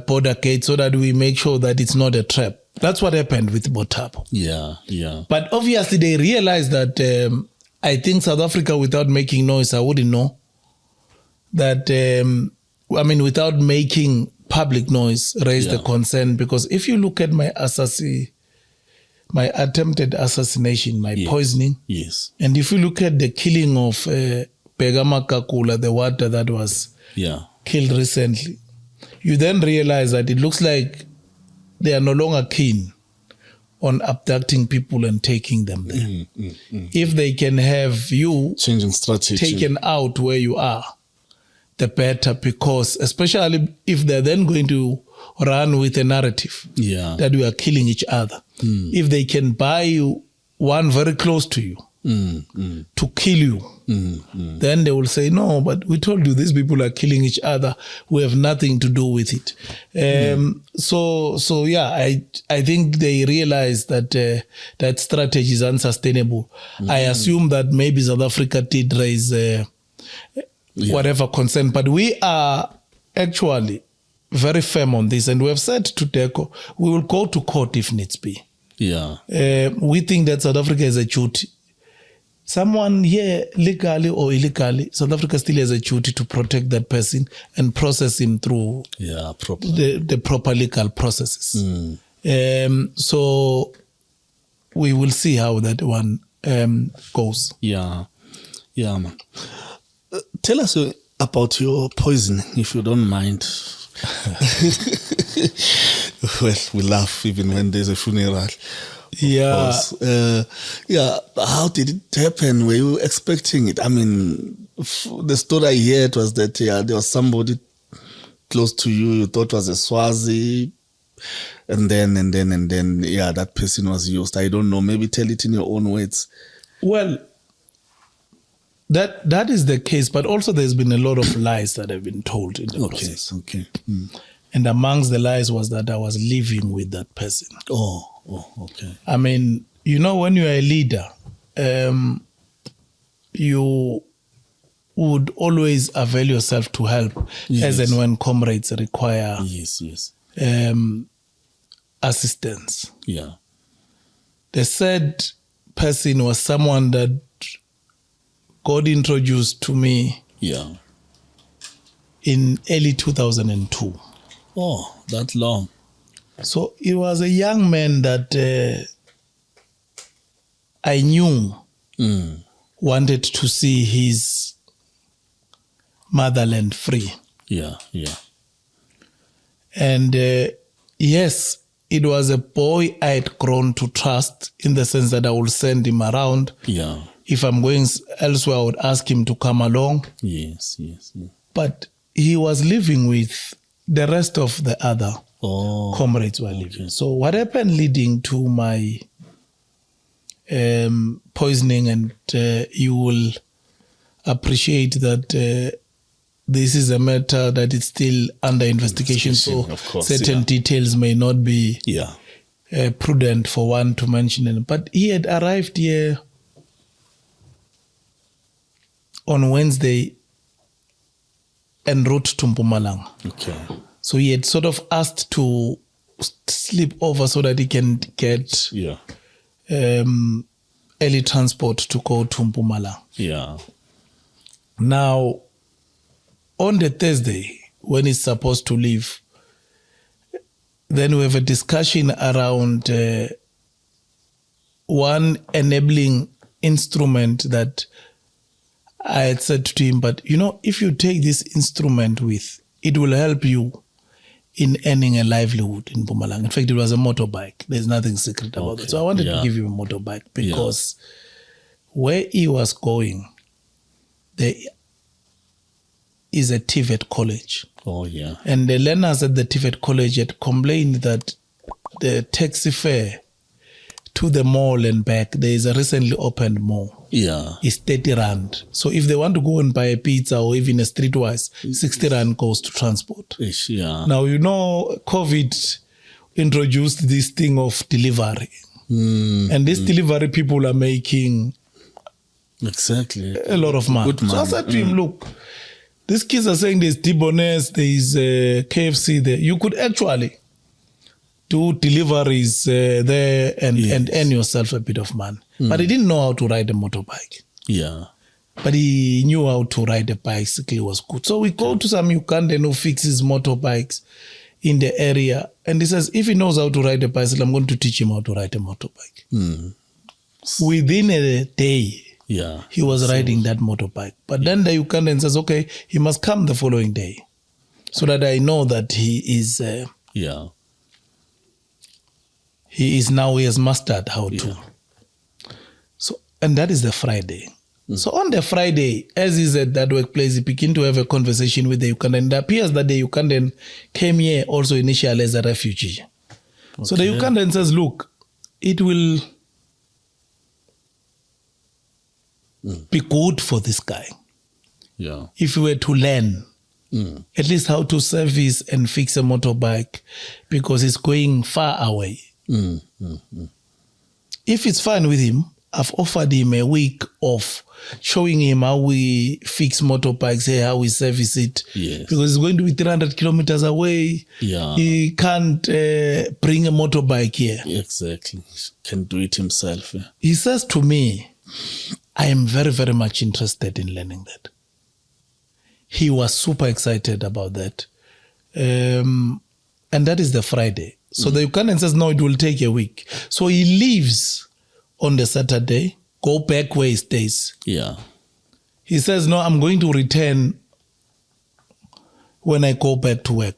border gate so that we make sure that it's not a trap. That's what happened with Thabo. But obviously they realized that I think South Africa, without making noise, I wouldn't know that, without making public noise, raised the concern. Because if you look at my attempted assassination, my poisoning, and if you look at the killing of Begama Kakula, the water that was killed recently, you then realize that it looks like they are no longer keen on abducting people and taking them there. If they can have you changing strategy, taken out where you are, the better, because especially if they're then going to run with a narrative that we are killing each other. If they can buy you one very close to you to kill you, then they will say, no, but we told you these people are killing each other. We have nothing to do with it. I think they realize that that strategy is unsustainable. I assume that maybe South Africa did raise whatever concern, but we are actually very firm on this, and we have said to DERCO, we will go to court if needs be. We think that South Africa has a duty. Someone here, legally or illegally, South Africa still has a duty to protect that person and process him through the proper legal processes. So we will see how that one goes. Man. Tell us about your poisoning, if you don't mind. Well, we laugh even when there's a funeral. Yeah. How did it happen? Were you expecting it? I mean, the story I heard was that there was somebody close to you thought was a Swazi, and then that person was used. I don't know. Maybe tell it in your own words. Well, that is the case, but also there's been a lot of lies that have been told in the process. Okay. And amongst the lies was that I was living with that person. Oh, okay. I mean, when you're a leader, you would always avail yourself to help as and when comrades require assistance. Yeah. The said person was someone that got introduced to me in early 2002. Oh, that long. So it was a young man that I knew wanted to see his motherland free. Yeah. And yes, it was a boy I had grown to trust in the sense that I would send him around. Yeah. If I'm going elsewhere, I would ask him to come along. Yes. But he was living with the rest of the other comrades were living. So what happened leading to my poisoning, and you will appreciate that this is a matter that is still under investigation. So of course, certain details may not be prudent for one to mention it. But he had arrived here on Wednesday en route to Mpumalanga. Okay. So he had sort of asked to sleep over so that he can get early transport to go to Mpumalanga. Yeah. Now, on the Thursday, when he's supposed to leave, then we have a discussion around one enabling instrument that I had said to him, but if you take this instrument it will help you in earning a livelihood in Mpumalanga. In fact, it was a motorbike. There's nothing secret about it. So I wanted to give him a motorbike because where he was going, there is a TVET college. Oh, yeah. And the learners at the TVET college had complained that the taxi fare to the mall and back, there is a recently opened mall. Yeah. It's 30 Rand. So if they want to go and buy a pizza or even a streetwise, 60 Rand goes to transport. Yeah. Now, COVID introduced this thing of delivery. And these delivery people are making a lot of money. Good money. So I said to him, look, these kids are saying there's Dibonese, there's KFC there. You could actually do deliveries there and earn yourself a bit of money. But he didn't know how to ride a motorbike. Yeah. But he knew how to ride a bicycle. It was good. So we go to some Ugandan who fixes motorbikes in the area. And he says, if he knows how to ride a bicycle, I'm going to teach him how to ride a motorbike. Within a day, he was riding that motorbike. But then the Ugandan says, okay, he must come the following day so that I know that he is... He has mastered how to. So, and that is the Friday. So on the Friday, as he's at that workplace, he began to have a conversation with the Ugandan. It appears that the Ugandan came here also initially as a refugee. Okay. So the Ugandan says, look, it will be good for this guy if he were to learn at least how to service and fix a motorbike because he's going far away. If it's fine with him, I've offered him a week of showing him how we fix motorbikes, how we service it. Because it's going to be 300 kilometers away. He can't bring a motorbike here. Exactly. Can do it himself. He says to me, I am very, very much interested in learning that. He was super excited about that. And that is the Friday. So the Ugandan says, no, it will take a week. So he leaves on the Saturday, go back where he stays. He says, no, I'm going to return when I go back to work.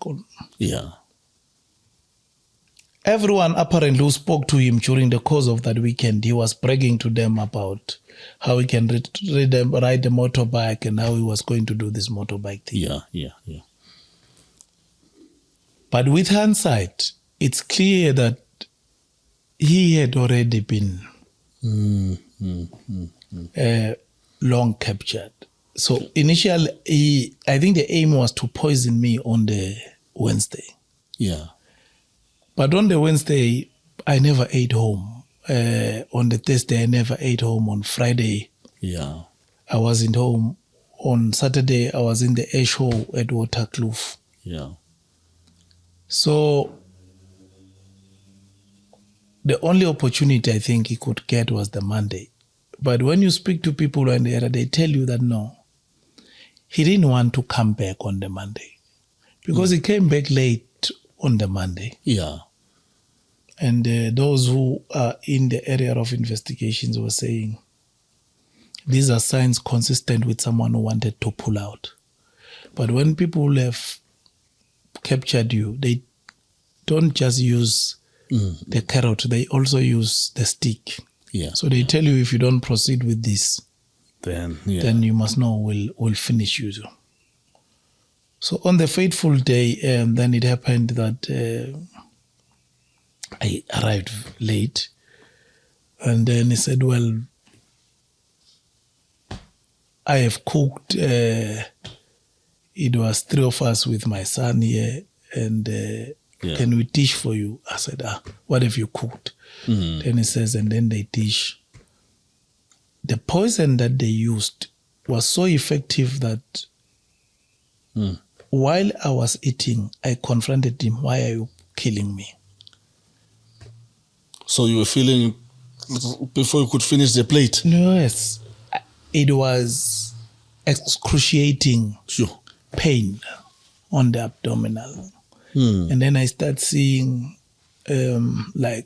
everyone apparently who spoke to him during the course of that weekend, he was bragging to them about how he can ride the motorbike and how he was going to do this motorbike thing. Yeah. But with hindsight, it's clear that he had already been long captured. So initially, I think the aim was to poison me on the Wednesday. Yeah. But on the Wednesday, I never ate home. On the Thursday, I never ate home. On Friday, I wasn't home. On Saturday, I was in the air show at Waterkloof. Yeah. So the only opportunity I think he could get was the Monday. But when you speak to people in the area, they tell you that no, he didn't want to come back on the Monday because he came back late on the Monday. Yeah. And those who are in the area of investigations were saying these are signs consistent with someone who wanted to pull out. But when people have captured you, they don't just use the carrot, they also use the stick. Yeah. So they tell you if you don't proceed with this, then you must know we'll finish you. So on the fateful day, then it happened that I arrived late. And then he said, well, I have cooked. It was 3 of us with my son here. And can we dish for you? I said, what have you cooked? Then he says, and then they dish. The poison that they used was so effective that while I was eating, I confronted him, why are you killing me? So you were feeling, before you could finish the plate? Yes. It was excruciating pain on the abdominal. And then I start seeing, the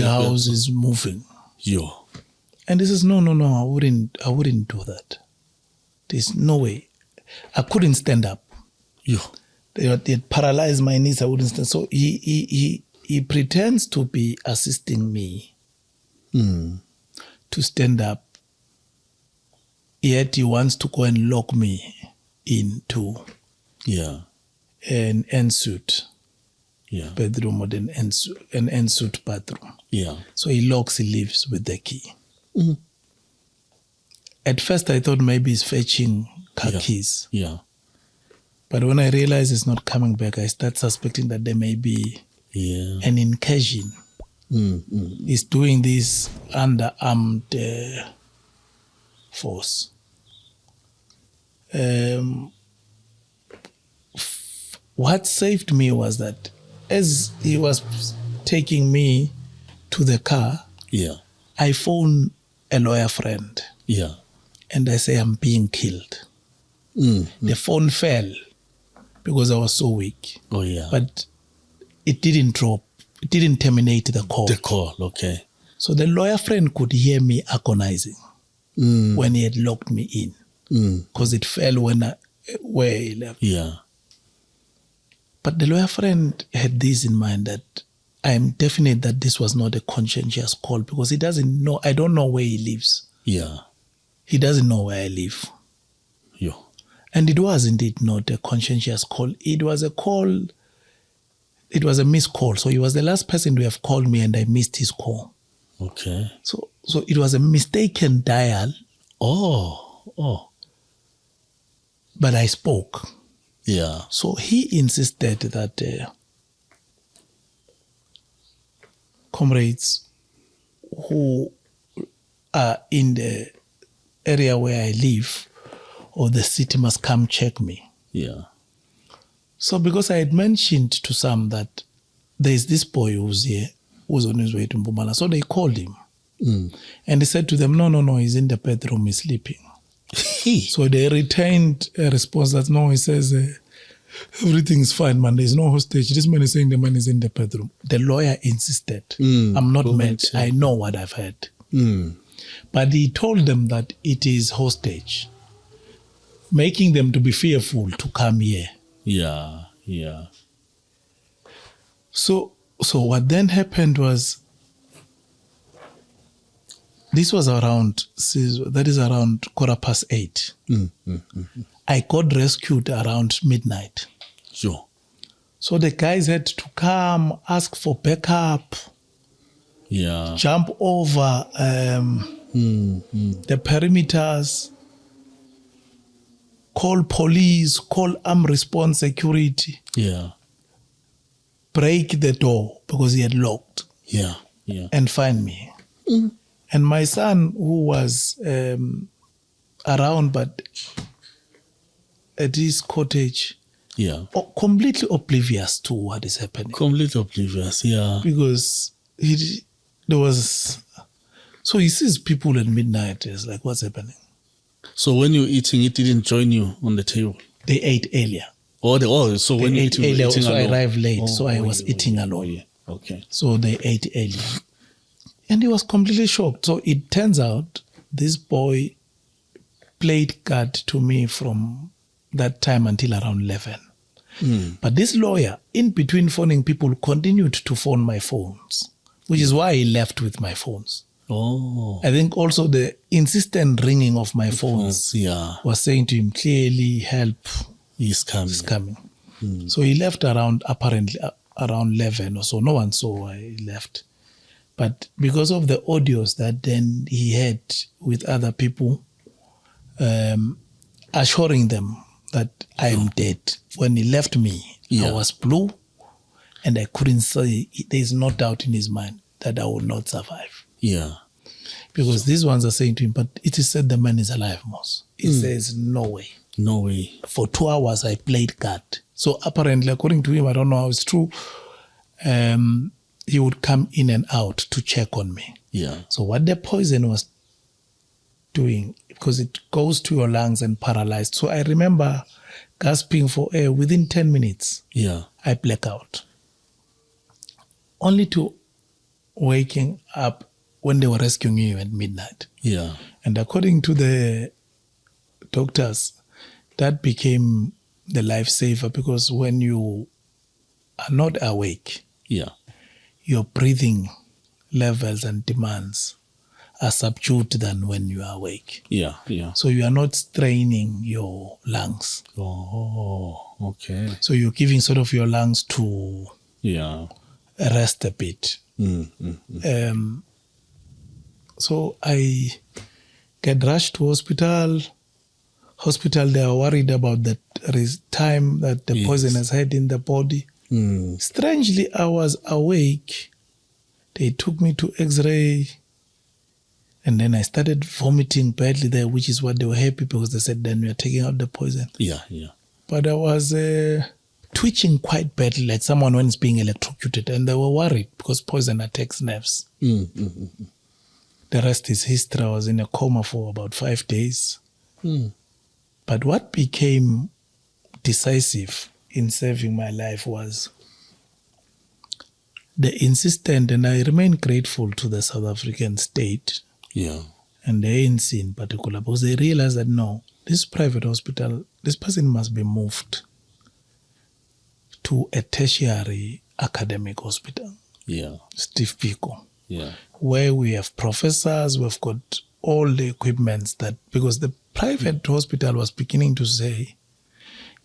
house is moving. And he says, no, I wouldn't do that. There's no way. I couldn't stand up. They had paralyzed my knees. I wouldn't stand. So he pretends to be assisting me to stand up. Yet he wants to go and lock me into an ensuite bedroom or an ensuite bathroom. So he leaves with the key. At first I thought maybe he's fetching car keys. But when I realize he's not coming back, I start suspecting that there may be an incursion. He's doing this under armed force. What saved me was that as he was taking me to the car, I phoned a lawyer friend. And I say, I'm being killed. The phone fell because I was so weak. But it didn't drop. It didn't terminate the call. Okay. So the lawyer friend could hear me agonizing when he had locked me in. Because it fell where he left. But the lawyer friend had this in mind, that I am definite that this was not a conscientious call because he doesn't know. I don't know where he lives. He doesn't know where I live. And it was indeed not a conscientious call. It was a call. It was a missed call. So he was the last person to have called me and I missed his call. Okay. So it was a mistaken dial. But I spoke. So he insisted that comrades who are in the area where I live or the city must come check me. So because I had mentioned to some that there's this boy who's here, who's on his way to Mpumalanga, so they called him. And he said to them, no, he's in the bedroom, he's sleeping. So they retained a response that no, he says, everything's fine, man, there's no hostage. This man is saying the man is in the bedroom. The lawyer insisted, I'm not mad, I know what I've heard. But he told them that it is hostage, making them to be fearful to come here. So what then happened was, this was around 8:15. I got rescued around midnight. Sure. So the guys had to come, ask for backup, jump over the perimeters, call police, call armed response security, break the door because he had locked, and find me. And my son, who was around but at his cottage, completely oblivious to what is happening. Completely oblivious, Because so he sees people at midnight. It's like, what's happening? So when you're eating, it didn't join you on the table? They ate earlier. So when you eating so alone. I arrived late, so I was eating alone. Okay. So they ate earlier. And he was completely shocked. So it turns out this boy played guard to me from that time until around 11. But this lawyer, in between phoning people, continued to phone my phones, which is why he left with my phones. I think also the insistent ringing of my phones was saying to him clearly, help, he's coming. So he left apparently around 11 or so. No one saw why he left. But because of the audios that then he had with other people, assuring them that I am dead. When he left me, I was blue, and I couldn't say, there is no doubt in his mind that I will not survive. Because these ones are saying to him, but it is said the man is alive, Mos. He says, no way. No way. For 2 hours, I played guard. So apparently, according to him, I don't know how it's true, he would come in and out to check on me. So what the poison was doing, because it goes to your lungs and paralyzed. So I remember gasping for air within 10 minutes. I black out. Only to waking up when they were rescuing you at midnight. And according to the doctors, that became the lifesaver, because when you are not awake, your breathing levels and demands are subdued than when you are awake. So you are not straining your lungs. Okay. So you're giving sort of your lungs to rest a bit. So I get rushed to hospital. They are worried about the time that the poison has had in the body. Strangely, I was awake. They took me to X-ray. And then I started vomiting badly there, which is what they were happy, because they said, then we are taking out the poison. But I was twitching quite badly, like someone when it's being electrocuted. And they were worried because poison attacks nerves. The rest is history. I was in a coma for about 5 days. But what became decisive in saving my life was the insistent, and I remain grateful to the South African state and the ANC in particular, because they realized that no, this private hospital, this person must be moved to a tertiary academic hospital. Steve Biko. Where we have professors, we've got all the equipments that, because the private hospital was beginning to say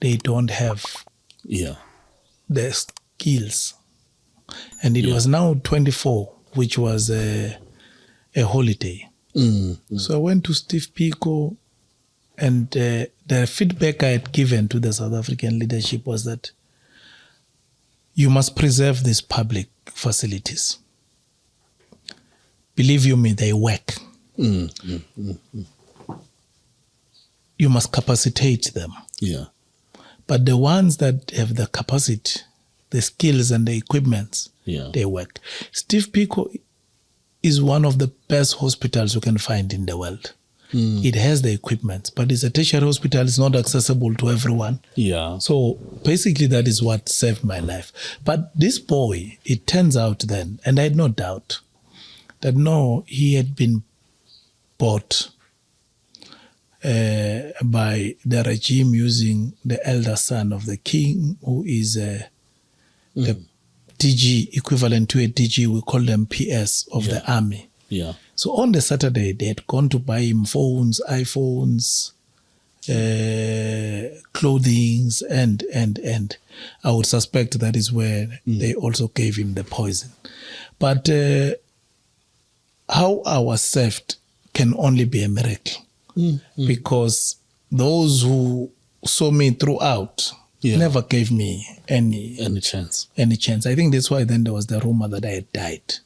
they don't have the skills. And it was now 24, which was a holiday. So I went to Steve Biko, and the feedback I had given to the South African leadership was that you must preserve these public facilities. Believe you me, they work. You must capacitate them. But the ones that have the capacity, the skills and the equipments, they work. Steve Biko is one of the best hospitals you can find in the world. It has the equipment, but it's a tertiary hospital. It's not accessible to everyone. So basically that is what saved my life. But this boy, it turns out then, and I had no doubt, that no, he had been bought by the regime using the elder son of the king, who is the DG, equivalent to a DG, we call them PS of the army. Yeah. So on the Saturday, they had gone to buy him phones, iPhones, clothing, and I would suspect that is where they also gave him the poison. But how I was saved can only be a miracle, because those who saw me throughout never gave me any chance. I think that's why then there was the rumor that I had died.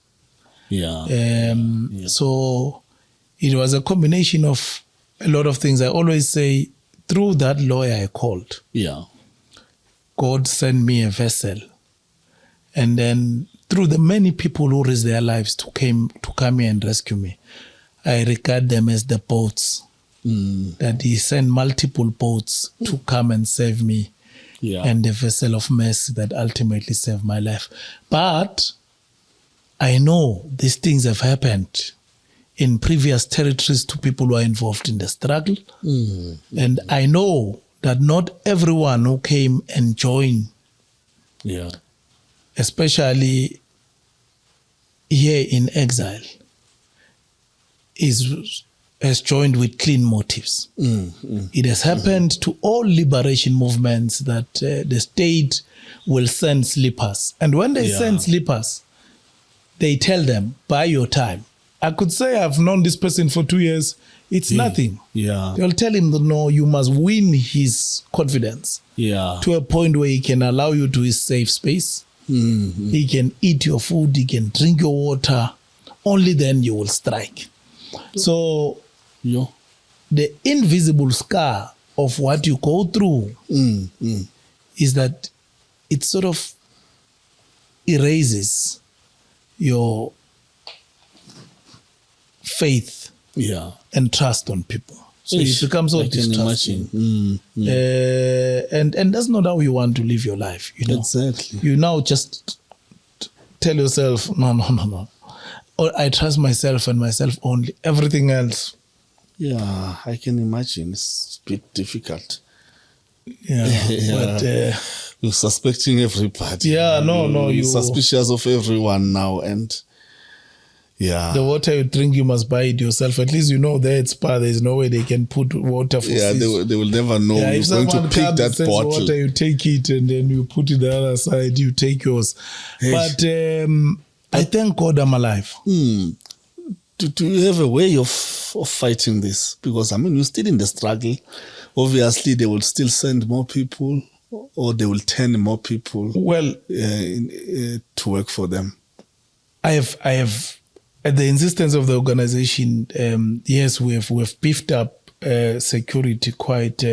So it was a combination of a lot of things. I always say, through that lawyer I called, God sent me a vessel. And then through the many people who risked their lives to come here and rescue me, I regard them as the boats. That he sent multiple boats to come and save me. And the vessel of mercy that ultimately saved my life. But I know these things have happened in previous territories to people who are involved in the struggle. And I know that not everyone who came and joined, especially here in exile, has joined with clean motives. It has happened to all liberation movements that the state will send sleepers. And when they send sleepers, they tell them, buy your time. I could say I've known this person for 2 years. It's nothing. They'll tell him that no, you must win his confidence to a point where he can allow you to his safe space. He can eat your food, he can drink your water. Only then you will strike. So the invisible scar of what you go through is that it sort of erases your faith and trust on people. So it becomes so distrustful. And that's not how you want to live your life. You know? Exactly. You now just tell yourself, no. Or I trust myself and myself only. Everything else. I can imagine. It's a bit difficult. But you're suspecting everybody. You're suspicious of everyone now, and the water you drink, you must buy it yourself. At least you know there at Spa, there's no way they can put water for they will never know you're going to pick that bottle. Water, you take it and then you put it the other side, you take yours. But I thank God I'm alive. Do you have a way of fighting this? Because, I mean, you're still in the struggle. Obviously, they will still send more people, or they will turn more people to work for them. I have, at the insistence of the organization, yes, we have beefed up security quite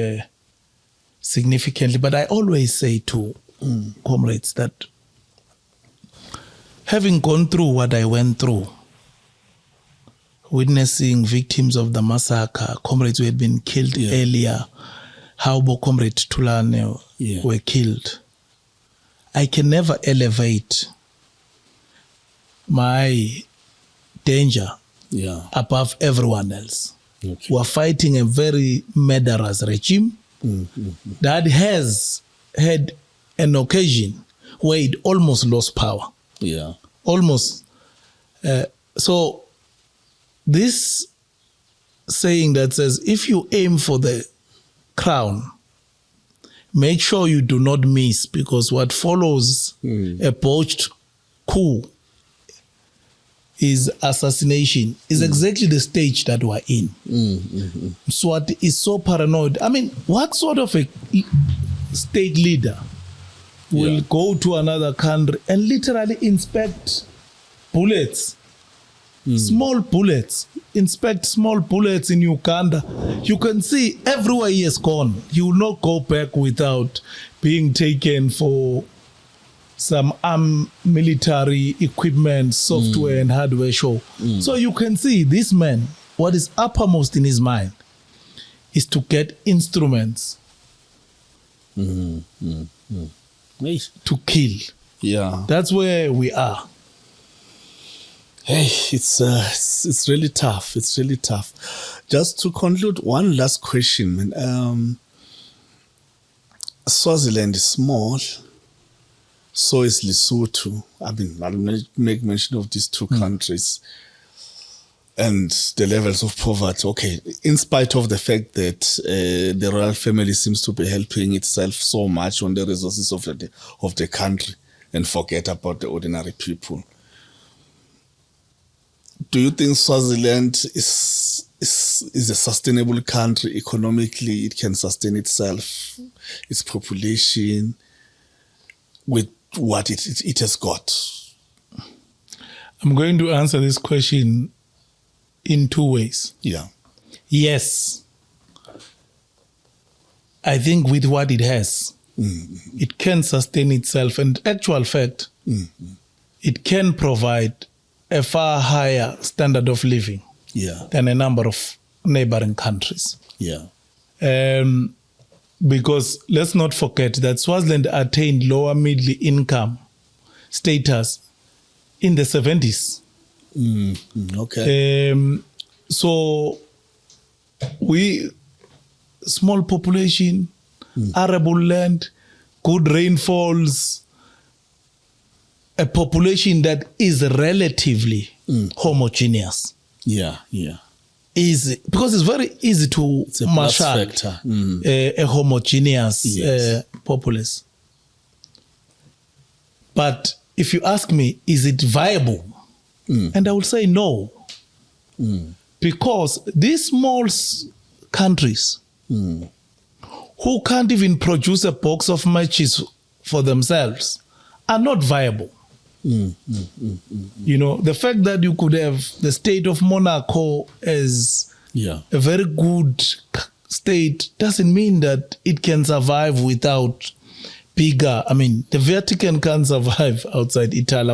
significantly. But I always say to comrades that having gone through what I went through, witnessing victims of the massacre, comrades who had been killed earlier, how Comrade Thulani were killed, I can never elevate my danger above everyone else. We are fighting a very murderous regime that has had an occasion where it almost lost power. Almost. So this saying that says, if you aim for the crown, make sure you do not miss, because what follows a botched coup is assassination, is exactly the stage that we're in. Mswati is so paranoid. I mean, what sort of a state leader will go to another country and literally inspect bullets? Small bullets. Inspect small bullets in Uganda. You can see everywhere he has gone. He will not go back without being taken for some military equipment, software and hardware show. So you can see this man, what is uppermost in his mind is to get instruments to kill. That's where we are. Hey, it's really tough. It's really tough. Just to conclude, one last question. Swaziland is small. So is Lesotho. I mean, I'll make mention of these two countries and the levels of poverty. Okay, in spite of the fact that the royal family seems to be helping itself so much on the resources of the country and forget about the ordinary people. Do you think Swaziland is a sustainable country economically? It can sustain itself, its population, with what it has got? I'm going to answer this question in two ways. Yeah. Yes. I think with what it has, it can sustain itself. And actual fact, it can provide a far higher standard of living than a number of neighboring countries. Yeah. Because let's not forget that Swaziland attained lower middle income status in the 70s. Okay. So we, small population, arable land, good rainfalls, a population that is relatively homogeneous. Yeah. Because it's very easy to marshal a homogeneous populace. But if you ask me, is it viable? And I will say no. Because these small countries who can't even produce a box of matches for themselves are not viable. You know, the fact that you could have the state of Monaco as a very good state doesn't mean that it can survive without bigger. I mean, the Vatican can't survive outside Italy.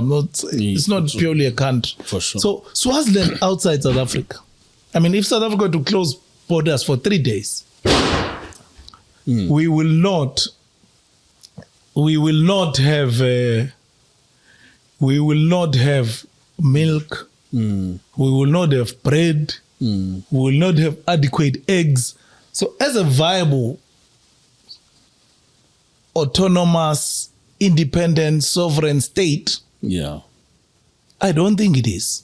It's not purely a country. For sure. So Swaziland outside South Africa. I mean, if South Africa were to close borders for 3 days, we will not have milk. We will not have bread. We will not have adequate eggs. So as a viable, autonomous, independent, sovereign state, I don't think it is.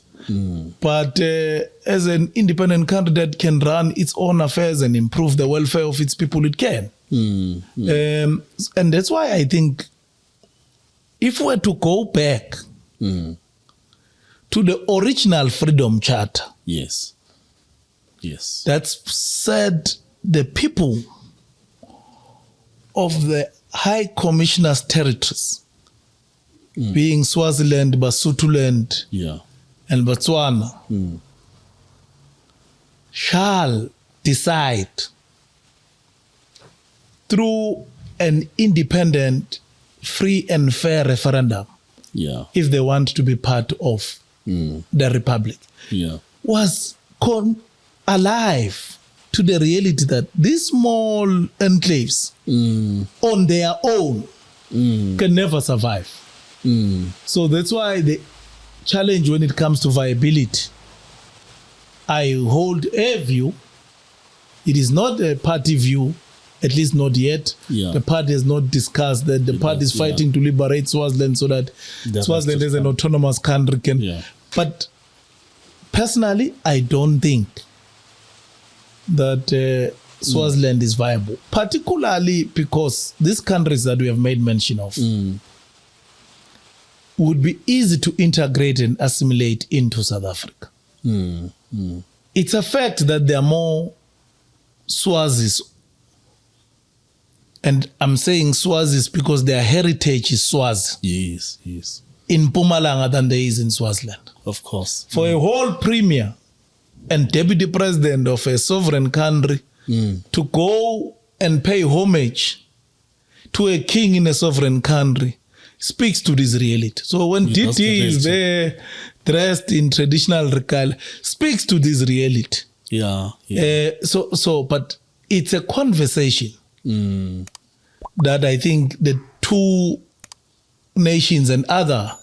But as an independent country that can run its own affairs and improve the welfare of its people, it can. And that's why I think if we were to go back to the original Freedom Charter, that said the people of the High Commissioner's territories, being Swaziland, Basutoland, and Botswana, shall decide through an independent, free and fair referendum if they want to be part of the Republic, was alive to the reality that these small enclaves on their own can never survive. So that's why the challenge when it comes to viability, I hold a view. It is not a party view, at least not yet. The party has not discussed that. The party is fighting to liberate Swaziland so that Swaziland as an autonomous country can. But personally, I don't think that Swaziland is viable, particularly because these countries that we have made mention of would be easy to integrate and assimilate into South Africa. It's a fact that there are more Swazis, and I'm saying Swazis because their heritage is Swazi. In Mpumalanga than there is in Swaziland. Of course. For a whole premier and deputy president of a sovereign country to go and pay homage to a king in a sovereign country speaks to this reality. So when DT is there dressed in traditional regalia, speaks to this reality. But it's a conversation that I think the two nations and other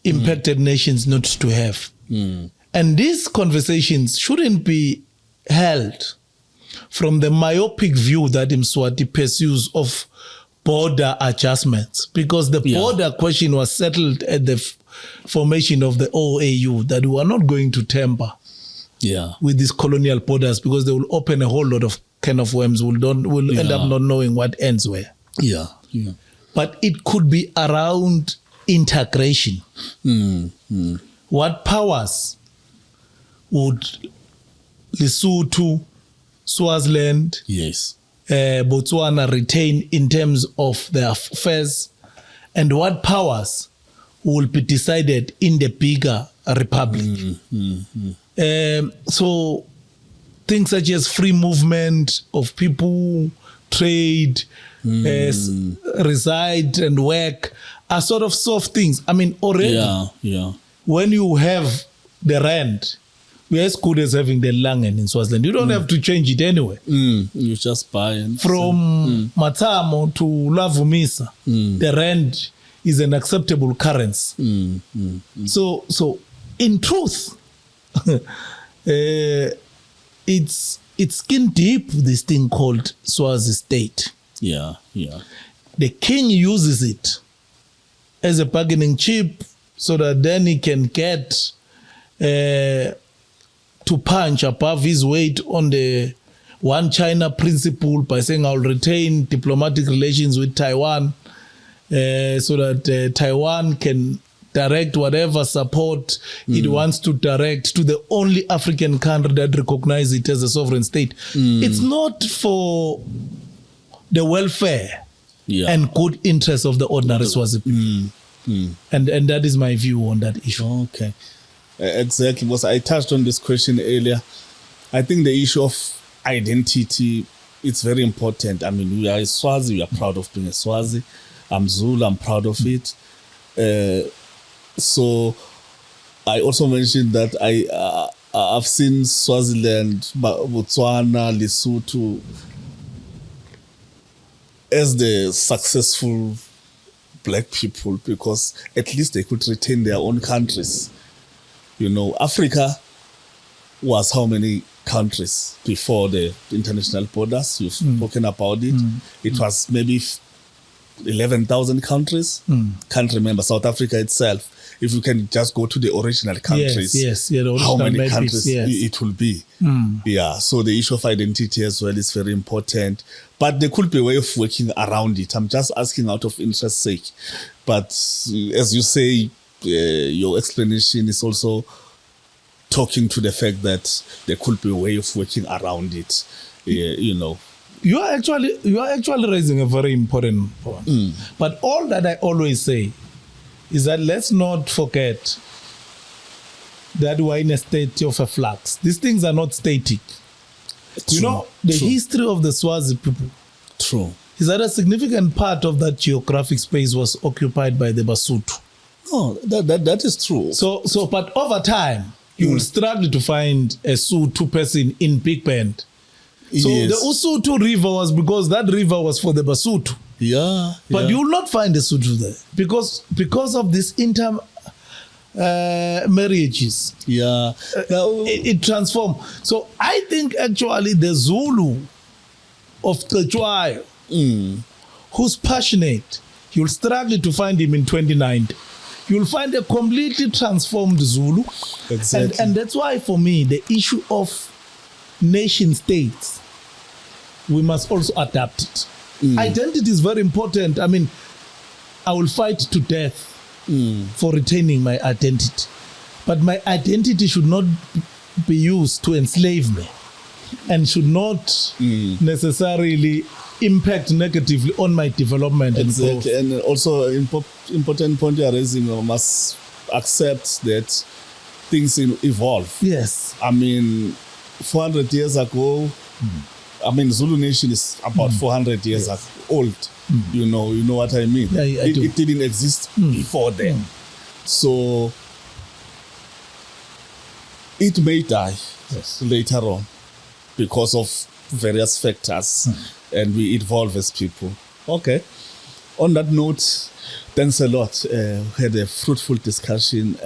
impacted nations need to have. And these conversations shouldn't be held from the myopic view that Mswati pursues of border adjustments, because the border question was settled at the formation of the OAU, that we are not going to tamper with these colonial borders, because they will open a whole lot of can of worms. We'll end up not knowing what ends where. But it could be around integration. What powers would Lesotho, Swaziland, Botswana retain in terms of their affairs, and what powers will be decided in the bigger republic? So things such as free movement of people, trade, reside and work are sort of soft things. I mean, already when you have the rand, we're as good as having the Langen in Swaziland. You don't have to change it anyway. You just buy. From Matamo to Lavumisa, the rand is an acceptable currency. So in truth, it's skin deep, this thing called Swazi state. The king uses it as a bargaining chip so that then he can get to punch above his weight on the one China principle by saying I'll retain diplomatic relations with Taiwan so that Taiwan can direct whatever support it wants to direct to the only African country that recognizes it as a sovereign state. It's not for the welfare and good interests of the ordinary Swazi people. And that is my view on that issue. Okay. Exactly, because I touched on this question earlier. I think the issue of identity, it's very important. I mean, we are a Swazi, we are proud of being a Swazi. I'm Zulu, I'm proud of it. So I also mentioned that I've seen Swaziland, Botswana, Lesotho as the successful black people, because at least they could retain their own countries. You know, Africa was how many countries before the international borders? You've spoken about it. It was maybe 11,000 countries. Can't remember. South Africa itself. If you can just go to the original countries, the original how many countries yes. it will be. So the issue of identity as well is very important. But there could be a way of working around it. I'm just asking out of interest sake. But as you say, your explanation is also talking to the fact that there could be a way of working around it. You know, you are actually raising a very important point. But all that I always say is that let's not forget that we're in a state of a flux. These things are not static. You know, the history of the Swazi people is that a significant part of that geographic space was occupied by the Basotho. Oh, that is true. So, but over time, you will struggle to find a Sotho person in Big Bend. So the Usuthu River was because that river was for the Basotho. But you will not find a Sotho there because of these marriages. It transformed. So I think actually the Zulu of Cetshwayo, who's passionate, you'll struggle to find him in 2090. You'll find a completely transformed Zulu. Exactly. And that's why for me, the issue of nation states, we must also adapt it. Identity is very important. I mean, I will fight to death for retaining my identity. But my identity should not be used to enslave me and should not necessarily impact negatively on my development. Exactly. And also important point you are raising, we must accept that things evolve. Yes. I mean, 400 years ago, I mean, Zulu Nation is about 400 years old. You know what I mean? I do. It didn't exist before then. So it may die later on because of various factors, and we evolve as people. Okay. On that note, thanks a lot. We had a fruitful discussion.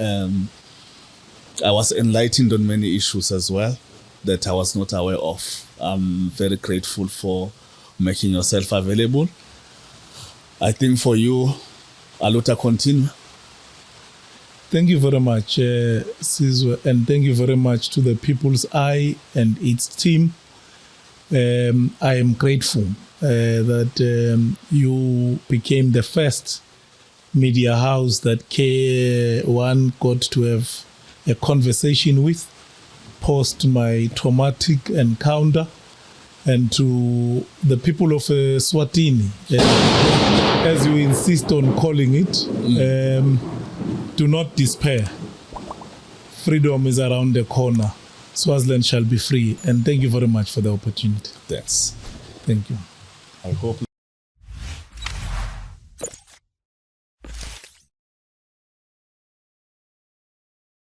I was enlightened on many issues as well that I was not aware of. I'm very grateful for making yourself available. I think for you, Aluta continue. Thank you very much, Sizwe, and thank you very much to the People's Eye and its team. I am grateful that you became the first media house that one got to have a conversation with post my traumatic encounter, and to the people of Swatini, as you insist on calling it, do not despair. Freedom is around the corner. Swaziland shall be free. And thank you very much for the opportunity. Thanks. Thank you. I hope